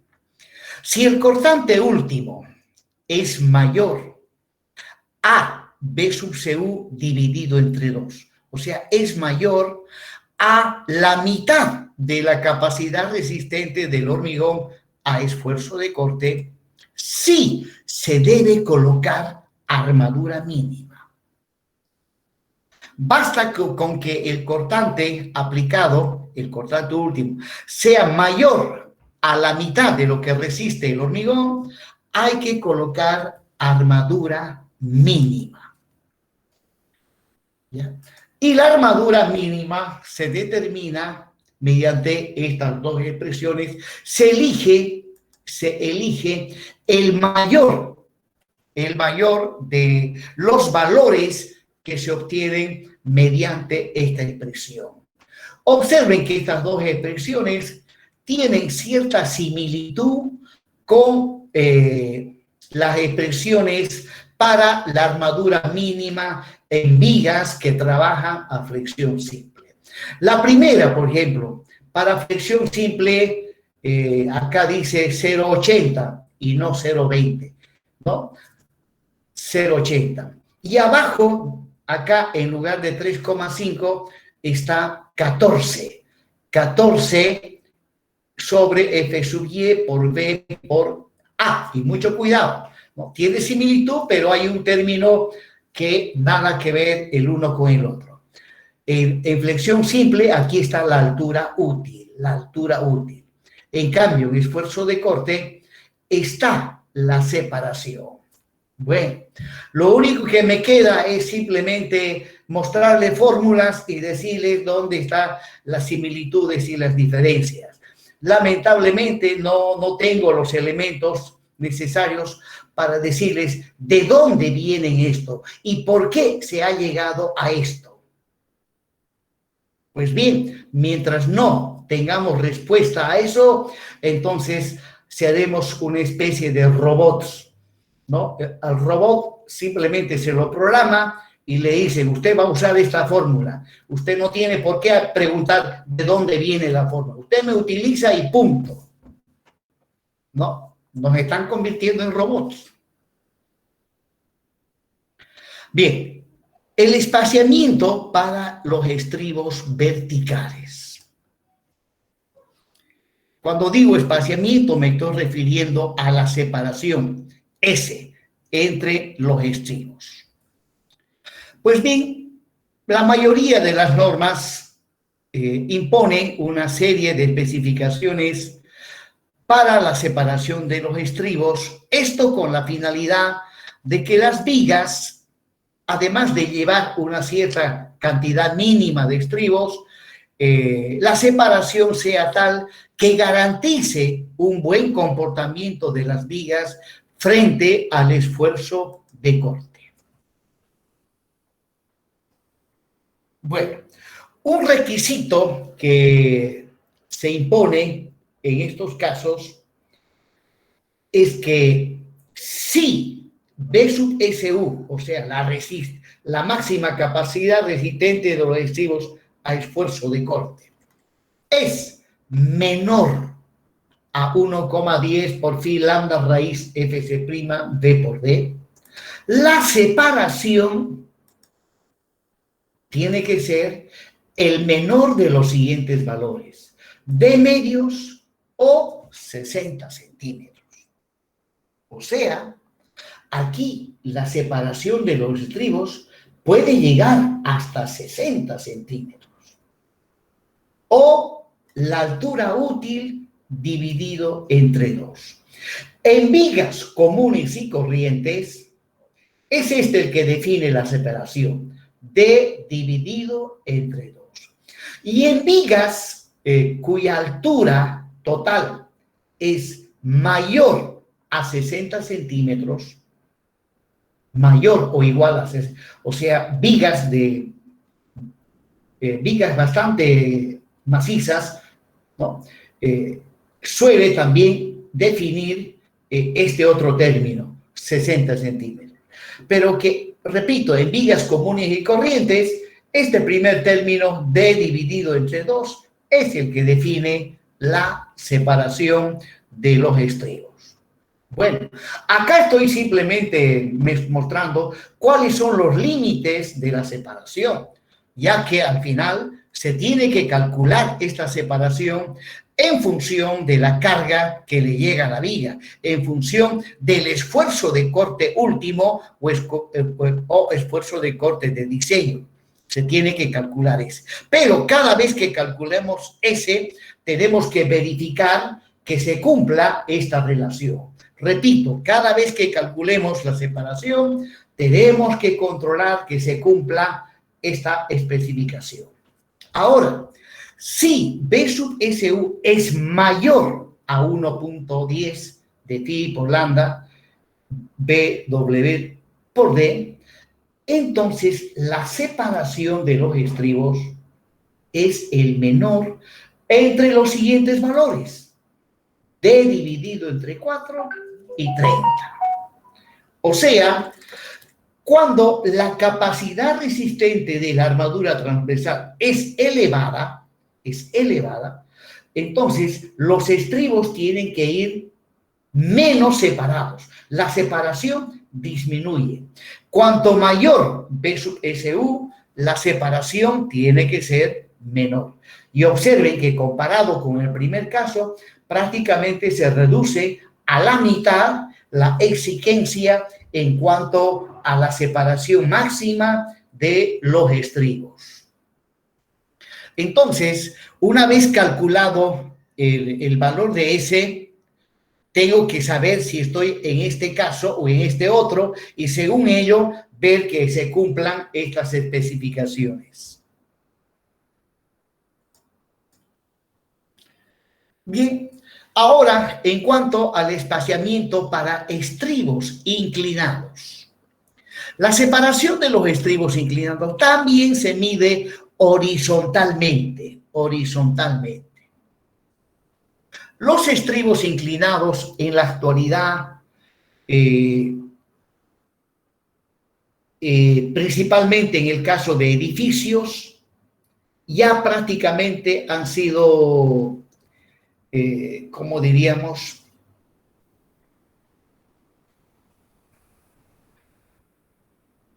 si el cortante último es mayor a B sub CU dividido entre 2. O sea, es mayor a la mitad de la capacidad resistente del hormigón a esfuerzo de corte, sí se debe colocar armadura mínima. Basta con que el cortante aplicado, el cortante último, sea mayor a la mitad de lo que resiste el hormigón, hay que colocar armadura mínima. ¿Ya? Y la armadura mínima se determina mediante estas dos expresiones. Se elige el mayor de los valores que se obtienen mediante esta expresión. Observen que estas dos expresiones tienen cierta similitud con las expresiones para la armadura mínima en vigas que trabajan a flexión simple. La primera, por ejemplo, para flexión simple, acá dice 0,80 y no 0,20, ¿no? 0,80. Y abajo, acá en lugar de 3,5, está 14. 14 sobre F sub Y por B por A. Y mucho cuidado, ¿no? Tiene similitud, pero hay un término que nada que ver el uno con el otro. En flexión simple, aquí está la altura útil, En cambio, en esfuerzo de corte, está la separación. Bueno, lo único que me queda es simplemente mostrarle fórmulas y decirles dónde están las similitudes y las diferencias. Lamentablemente no tengo los elementos necesarios para decirles de dónde viene esto y por qué se ha llegado a esto. Pues bien, mientras no tengamos respuesta a eso, entonces seremos una especie de robots, ¿no? Al robot simplemente se lo programa y le dicen, usted va a usar esta fórmula. Usted no tiene por qué preguntar de dónde viene la fórmula. Usted me utiliza y punto. ¿No? Nos están convirtiendo en robots. Bien, el espaciamiento para los estribos verticales. Cuando digo espaciamiento me estoy refiriendo a la separación S entre los estribos. Pues bien, la mayoría de las normas imponen una serie de especificaciones para la separación de los estribos, esto con la finalidad de que las vigas, además de llevar una cierta cantidad mínima de estribos, la separación sea tal que garantice un buen comportamiento de las vigas frente al esfuerzo de corte. Bueno, un requisito que se impone en estos casos es que si B sub SU, o sea, la máxima capacidad resistente de los estribos a esfuerzo de corte, es menor a 1,10 por phi lambda raíz Fc' B por D, la separación tiene que ser el menor de los siguientes valores: D medios o 60 centímetros. O sea, aquí la separación de los estribos puede llegar hasta 60 centímetros. O la altura útil dividido entre 2. En vigas comunes y corrientes, es este el que define la separación, D dividido entre 2. Y en vigas cuya altura total es mayor a 60 centímetros, mayor o igual a 60, o sea, vigas bastante macizas, ¿no? Suele también definir este otro término, 60 centímetros. Pero que, repito, en vigas comunes y corrientes, este primer término, D dividido entre 2, es el que define la separación de los estribos. Bueno, acá estoy simplemente mostrando cuáles son los límites de la separación, ya que al final se tiene que calcular esta separación en función de la carga que le llega a la viga, en función del esfuerzo de corte último o esfuerzo de corte de diseño. Se tiene que calcular ese. Pero cada vez que calculemos ese, tenemos que verificar que se cumpla esta relación. Repito, cada vez que calculemos la separación, tenemos que controlar que se cumpla esta especificación. Ahora, si B sub SU es mayor a 1.10 de phi por lambda, BW por D, entonces la separación de los estribos es el menor entre los siguientes valores: D dividido entre 4 y 30. O sea, cuando la capacidad resistente de la armadura transversal es elevada, entonces los estribos tienen que ir menos separados. La separación disminuye. Cuanto mayor B sub SU, la separación tiene que ser menor. Y observen que comparado con el primer caso, prácticamente se reduce a la mitad la exigencia en cuanto a la separación máxima de los estribos. Entonces, una vez calculado el valor de S, tengo que saber si estoy en este caso o en este otro y según ello ver que se cumplan estas especificaciones. Bien, ahora en cuanto al espaciamiento para estribos inclinados. La separación de los estribos inclinados también se mide horizontalmente. Los estribos inclinados en la actualidad, principalmente en el caso de edificios, ya prácticamente han sido, como diríamos,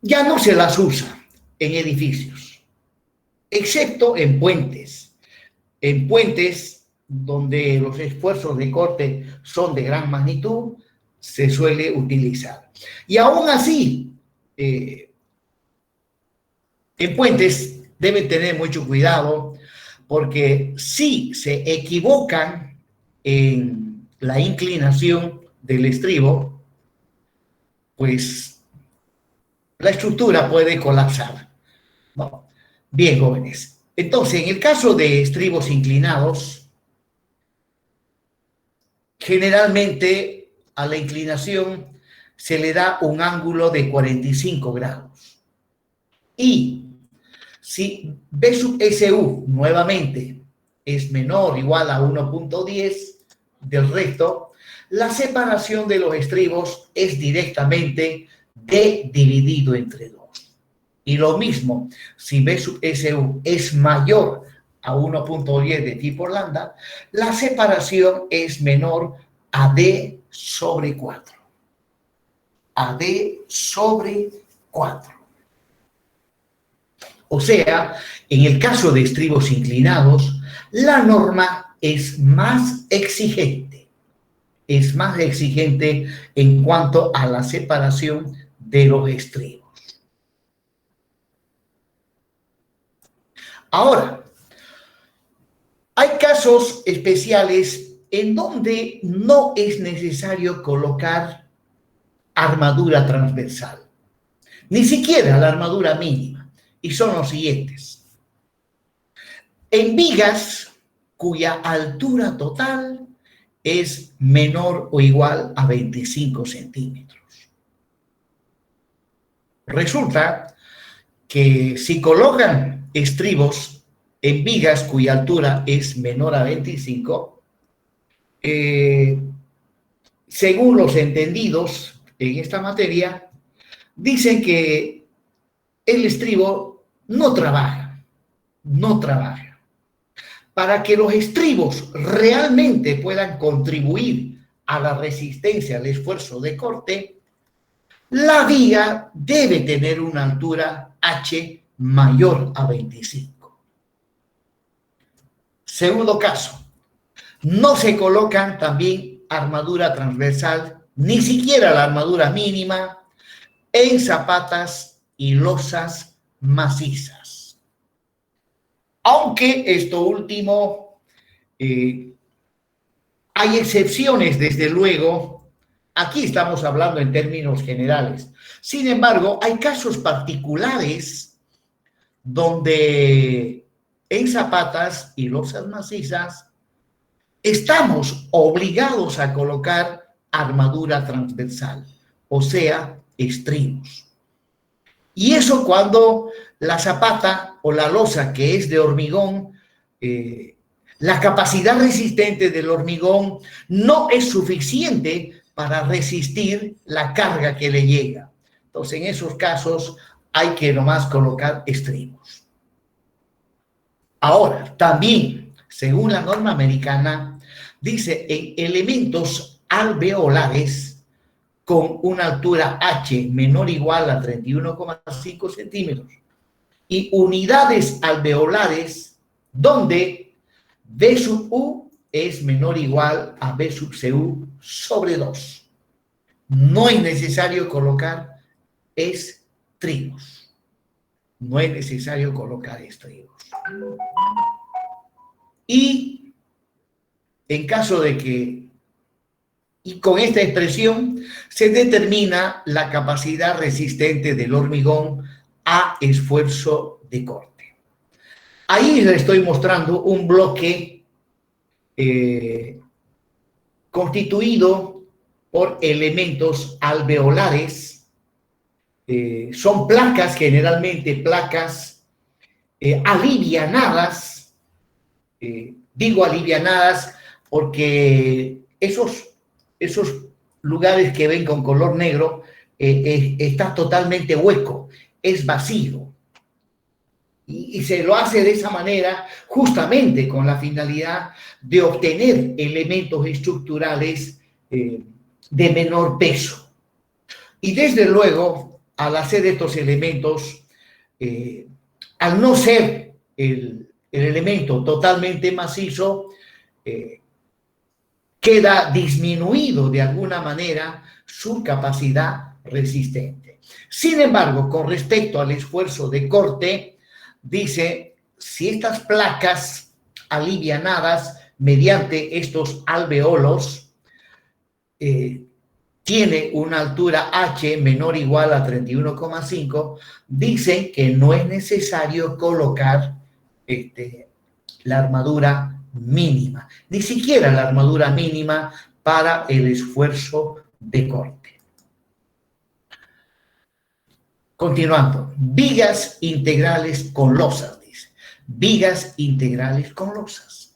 ya no se las usa en edificios, excepto en puentes. En puentes donde los esfuerzos de corte son de gran magnitud, se suele utilizar. Y aún así, en puentes deben tener mucho cuidado porque si se equivocan en la inclinación del estribo, pues la estructura puede colapsar, ¿no? Bien, jóvenes. Entonces, en el caso de estribos inclinados, generalmente a la inclinación se le da un ángulo de 45 grados. Y si B sub SU nuevamente es menor o igual a 1.10 del resto, la separación de los estribos es directamente D dividido entre 2. Y lo mismo, si B sub SU es mayor a 1.10 de phi por lambda, la separación es menor a D sobre 4. A D sobre 4. O sea, en el caso de estribos inclinados, la norma es más exigente. Es más exigente en cuanto a la separación de los estribos. Ahora, hay casos especiales en donde no es necesario colocar armadura transversal, ni siquiera la armadura mínima, y son los siguientes. En vigas cuya altura total es menor o igual a 25 centímetros. Resulta que si colocan estribos en vigas cuya altura es menor a 25, según los entendidos en esta materia, dicen que el estribo no trabaja. Para que los estribos realmente puedan contribuir a la resistencia al esfuerzo de corte, la viga debe tener una altura H mayor a 25. Segundo caso, no se colocan también armadura transversal, ni siquiera la armadura mínima, en zapatas y losas macizas. Aunque esto último, hay excepciones, desde luego. Aquí estamos hablando en términos generales. Sin embargo, hay casos particulares donde en zapatas y losas macizas estamos obligados a colocar armadura transversal, o sea, estribos. Y eso cuando la zapata o la losa, que es de hormigón, la capacidad resistente del hormigón no es suficiente para resistir la carga que le llega. Entonces, en esos casos hay que nomás colocar estribos. Ahora, también, según la norma americana, dice en elementos alveolares con una altura H menor o igual a 31,5 centímetros y unidades alveolares donde B sub U es menor o igual a B sub CU sobre 2. No es necesario colocar estribos. No es necesario colocar estribos. Y en caso de que, y con esta expresión, se determina la capacidad resistente del hormigón a esfuerzo de corte. Ahí les estoy mostrando un bloque constituido por elementos alveolares. Son placas, generalmente placas alivianadas. Digo alivianadas porque esos lugares que ven con color negro está totalmente hueco, es vacío. Y se lo hace de esa manera justamente con la finalidad de obtener elementos estructurales de menor peso. Y desde luego, al hacer estos elementos, al no ser el elemento totalmente macizo, queda disminuido de alguna manera su capacidad resistente. Sin embargo, con respecto al esfuerzo de corte, dice, si estas placas alivianadas mediante estos alveolos tiene una altura H menor o igual a 31,5, dicen que no es necesario colocar la armadura mínima, ni siquiera la armadura mínima para el esfuerzo de corte. Continuando, vigas integrales con losas, dice. Vigas integrales con losas.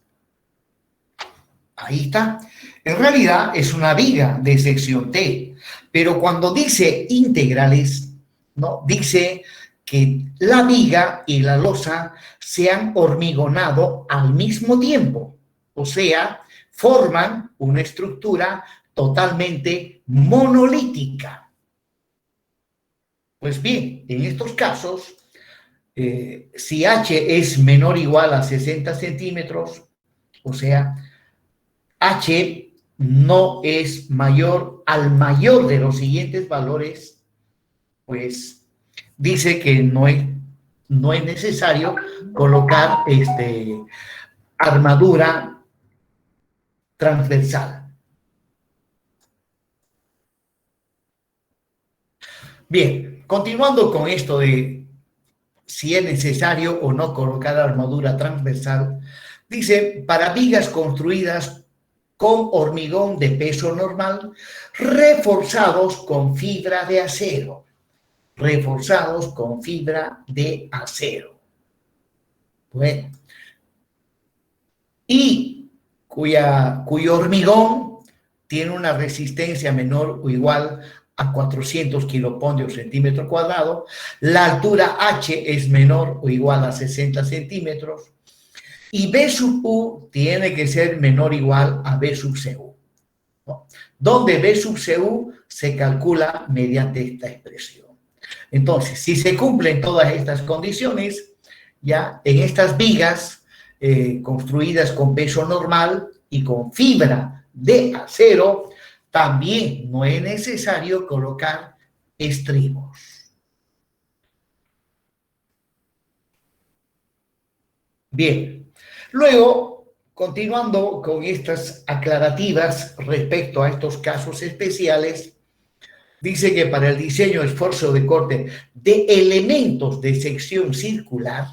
Ahí está. En realidad es una viga de sección T, pero cuando dice integrales, ¿no? Dice que la viga y la losa se han hormigonado al mismo tiempo, o sea, forman una estructura totalmente monolítica. Pues bien, en estos casos, si H es menor o igual a 60 centímetros, o sea, H no es mayor al mayor de los siguientes valores, pues dice que no es necesario colocar armadura transversal. Bien, continuando con esto de si es necesario o no colocar armadura transversal, dice, para vigas construidas con hormigón de peso normal, reforzados con fibra de acero. Reforzados con fibra de acero. Bueno. Y cuyo hormigón tiene una resistencia menor o igual a 400 kilopondrios centímetro cuadrado, la altura H es menor o igual a 60 centímetros, y B sub U tiene que ser menor o igual a B sub CU. ¿no? Donde B sub CU se calcula mediante esta expresión. Entonces, si se cumplen todas estas condiciones, ya en estas vigas construidas con peso normal y con fibra de acero, también no es necesario colocar estribos. Bien, luego, continuando con estas aclarativas respecto a estos casos especiales, dice que para el diseño esfuerzo de corte de elementos de sección circular,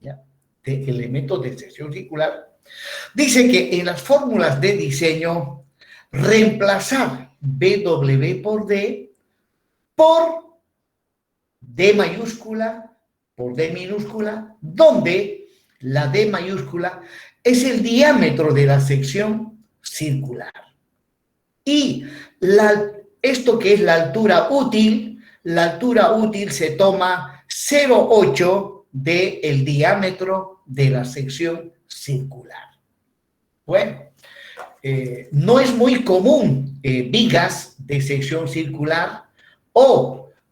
¿ya? De elementos de sección circular, dice que en las fórmulas de diseño, reemplazar BW por D por D mayúscula por D minúscula, donde la D mayúscula es el diámetro de la sección circular. Y esto que es la altura útil se toma 0,8 del diámetro de la sección circular. Bueno, no es muy común vigas de sección circular,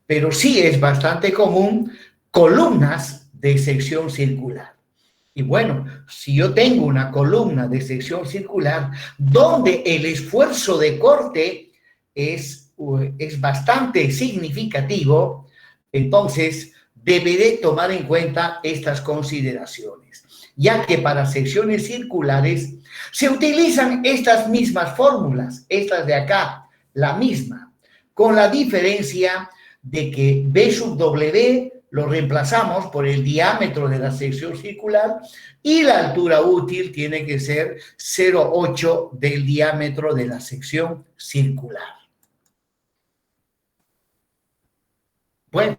pero sí es bastante común columnas de sección circular. Y bueno, si yo tengo una columna de sección circular donde el esfuerzo de corte es bastante significativo, entonces deberé tomar en cuenta estas consideraciones, ya que para secciones circulares se utilizan estas mismas fórmulas, estas de acá, la misma, con la diferencia de que B sub W lo reemplazamos por el diámetro de la sección circular y la altura útil tiene que ser 0,8 del diámetro de la sección circular. Bueno,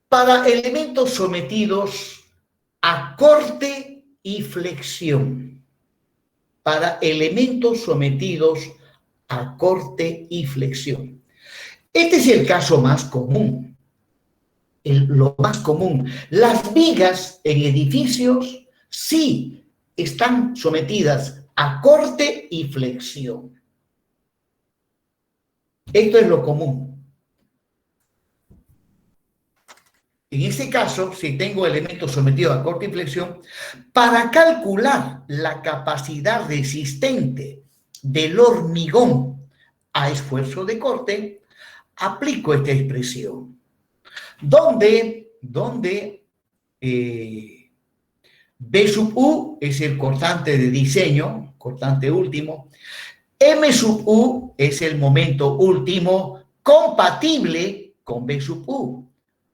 para elementos sometidos a corte y flexión, para elementos sometidos a corte y flexión. Este es el caso más común, lo más común. Las vigas en edificios sí están sometidas a corte y flexión. Esto es lo común. En este caso, si tengo elementos sometidos a corte y flexión, para calcular la capacidad resistente del hormigón a esfuerzo de corte, aplico esta expresión, donde B sub U es el cortante de diseño, cortante último, M sub U es el momento último compatible con B sub U,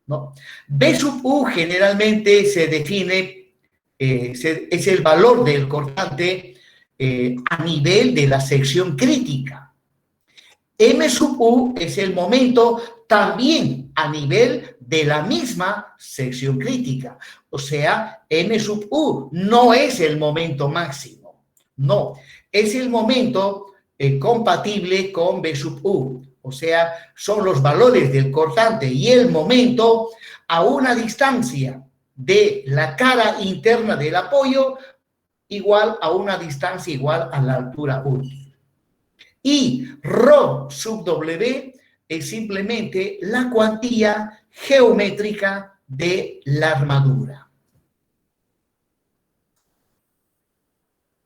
¿no? B sub U generalmente se define, es el valor del cortante a nivel de la sección crítica. M sub U es el momento también a nivel de la misma sección crítica. O sea, M sub U no es el momento máximo, no, es el momento compatible con B sub U. O sea, son los valores del cortante y el momento a una distancia de la cara interna del apoyo igual a una distancia igual a la altura útil. Y ρ sub W es simplemente la cuantía geométrica de la armadura.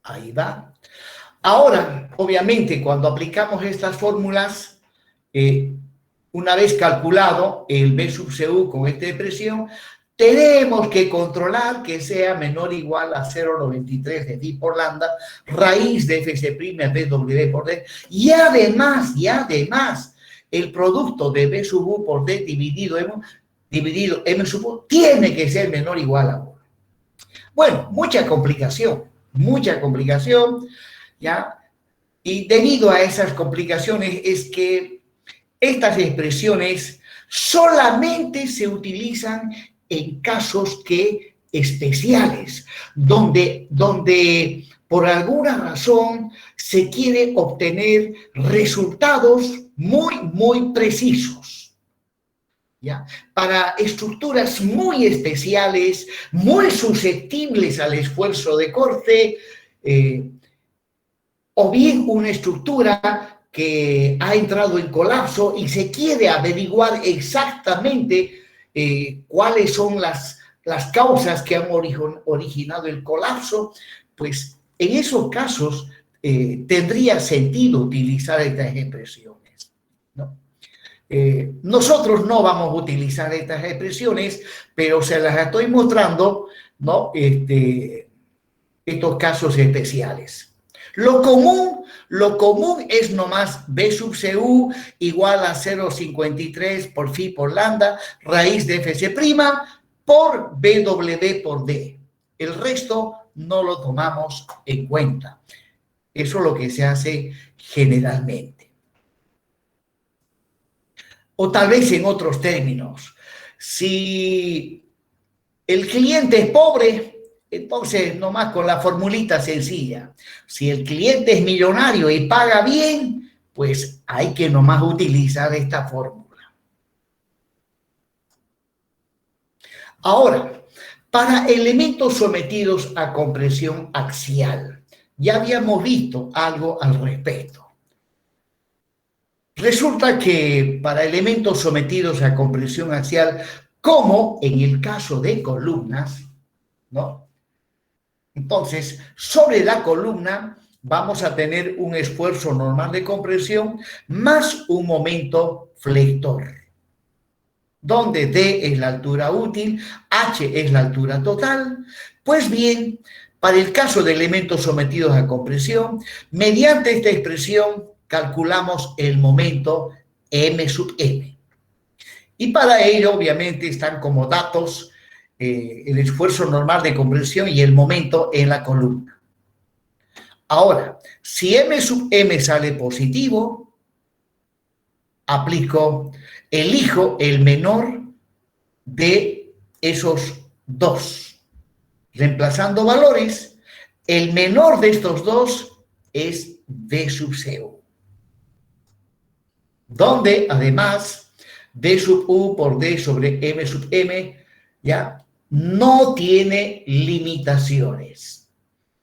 Ahí va. Ahora, obviamente, cuando aplicamos estas fórmulas, una vez calculado el B sub CU con esta expresión, tenemos que controlar que sea menor o igual a 0,93 de pi por lambda, raíz de FC' BW por D, y además, el producto de B sub U por D dividido M sub U tiene que ser menor o igual a 1. Bueno, mucha complicación, ¿ya? Y debido a esas complicaciones es que estas expresiones solamente se utilizan en casos especiales, donde por alguna razón se quiere obtener resultados muy precisos, ¿ya? Para estructuras muy especiales, muy susceptibles al esfuerzo de corte, o bien una estructura que ha entrado en colapso y se quiere averiguar exactamente cuáles son las causas que han originado el colapso, pues en esos casos tendría sentido utilizar estas expresiones, ¿no? Nosotros no vamos a utilizar estas expresiones, pero se las estoy mostrando, ¿no? Estos casos especiales. Lo común es nomás B sub CU igual a 0,53 por phi por lambda, raíz de FC' por BW por D. El resto no lo tomamos en cuenta. Eso es lo que se hace generalmente. O tal vez en otros términos, si el cliente es pobre, entonces nomás con la formulita sencilla. Si el cliente es millonario y paga bien, pues hay que nomás utilizar esta fórmula. Ahora, para elementos sometidos a compresión axial, ya habíamos visto algo al respecto. Resulta que para elementos sometidos a compresión axial, como en el caso de columnas, ¿no? Entonces, sobre la columna vamos a tener un esfuerzo normal de compresión más un momento flector, donde D es la altura útil, H es la altura total. Pues bien, para el caso de elementos sometidos a compresión, mediante esta expresión calculamos el momento M sub M. Y para ello, obviamente, están como datos el esfuerzo normal de compresión y el momento en la columna. Ahora, si M sub M sale positivo, elijo el menor de esos dos. Reemplazando valores, el menor de estos dos es D sub CU, donde además D sub U por D sobre M sub M ya no tiene limitaciones.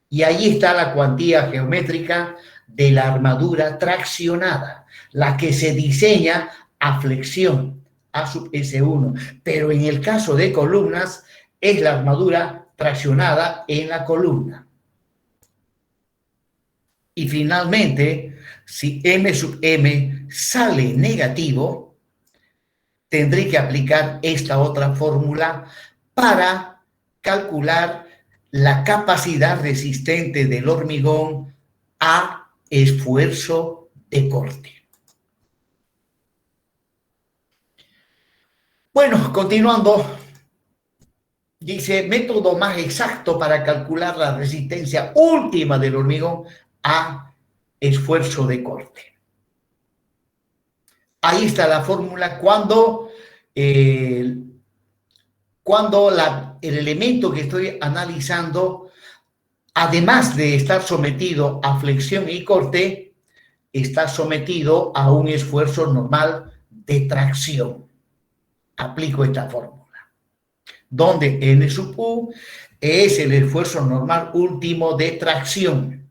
Y ahí está la cuantía geométrica de la armadura traccionada, la que se diseña a flexión, A sub S1. Pero en el caso de columnas, es la armadura traccionada en la columna. Y finalmente, si M sub M sale negativo, tendré que aplicar esta otra fórmula para calcular la capacidad resistente del hormigón a esfuerzo de corte. Bueno, continuando, dice, método más exacto para calcular la resistencia última del hormigón a esfuerzo de corte. Ahí está la fórmula cuando el elemento que estoy analizando, además de estar sometido a flexión y corte, está sometido a un esfuerzo normal de tracción. Aplico esta fórmula, donde N sub U es el esfuerzo normal último de tracción.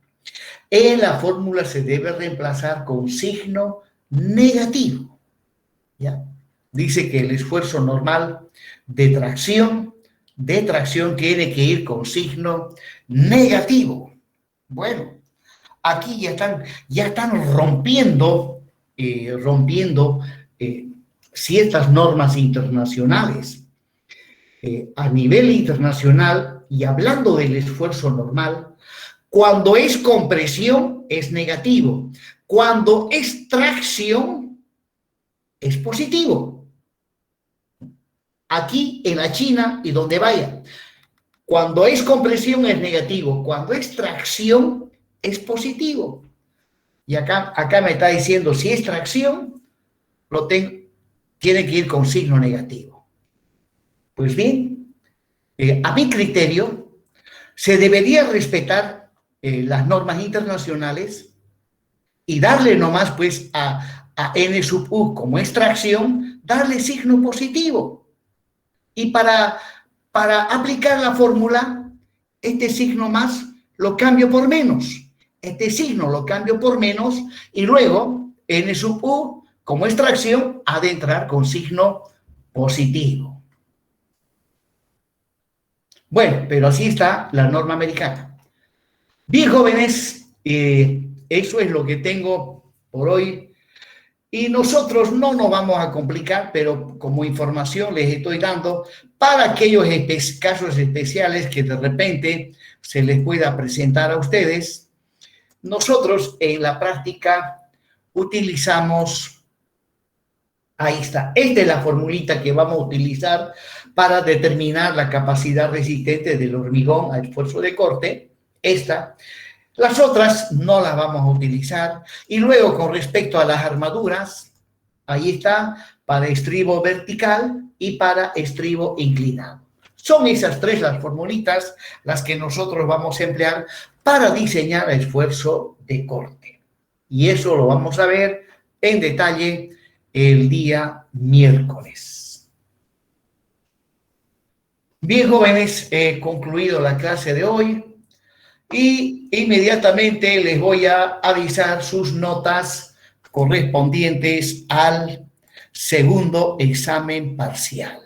En la fórmula se debe reemplazar con signo negativo, ¿ya? Dice que el esfuerzo normal de tracción tiene que ir con signo negativo. Bueno, aquí ya están rompiendo ciertas normas internacionales. A nivel internacional, y hablando del esfuerzo normal, cuando es compresión es negativo, cuando es tracción es positivo. Aquí en la China y donde vaya, cuando es compresión es negativo, cuando es tracción es positivo. Y acá me está diciendo, si es tracción, tiene que ir con signo negativo. Pues bien, a mi criterio, se debería respetar las normas internacionales y darle nomás pues a N sub U como es tracción, darle signo positivo. Y para aplicar la fórmula, este signo más lo cambio por menos. Este signo lo cambio por menos y luego n sub u como extracción ha de entrar con signo positivo. Bueno, pero así está la norma americana. Bien, jóvenes, eso es lo que tengo por hoy. Y nosotros no nos vamos a complicar, pero como información les estoy dando para aquellos casos especiales que de repente se les pueda presentar a ustedes. Nosotros en la práctica utilizamos, ahí está, esta es la formulita que vamos a utilizar para determinar la capacidad resistente del hormigón al esfuerzo de corte, esta. Las otras no las vamos a utilizar. Y luego con respecto a las armaduras, ahí está, para estribo vertical y para estribo inclinado. Son esas tres las formulitas las que nosotros vamos a emplear para diseñar el esfuerzo de corte. Y eso lo vamos a ver en detalle el día miércoles. Bien, jóvenes, he concluido la clase de hoy. Y inmediatamente les voy a avisar sus notas correspondientes al segundo examen parcial.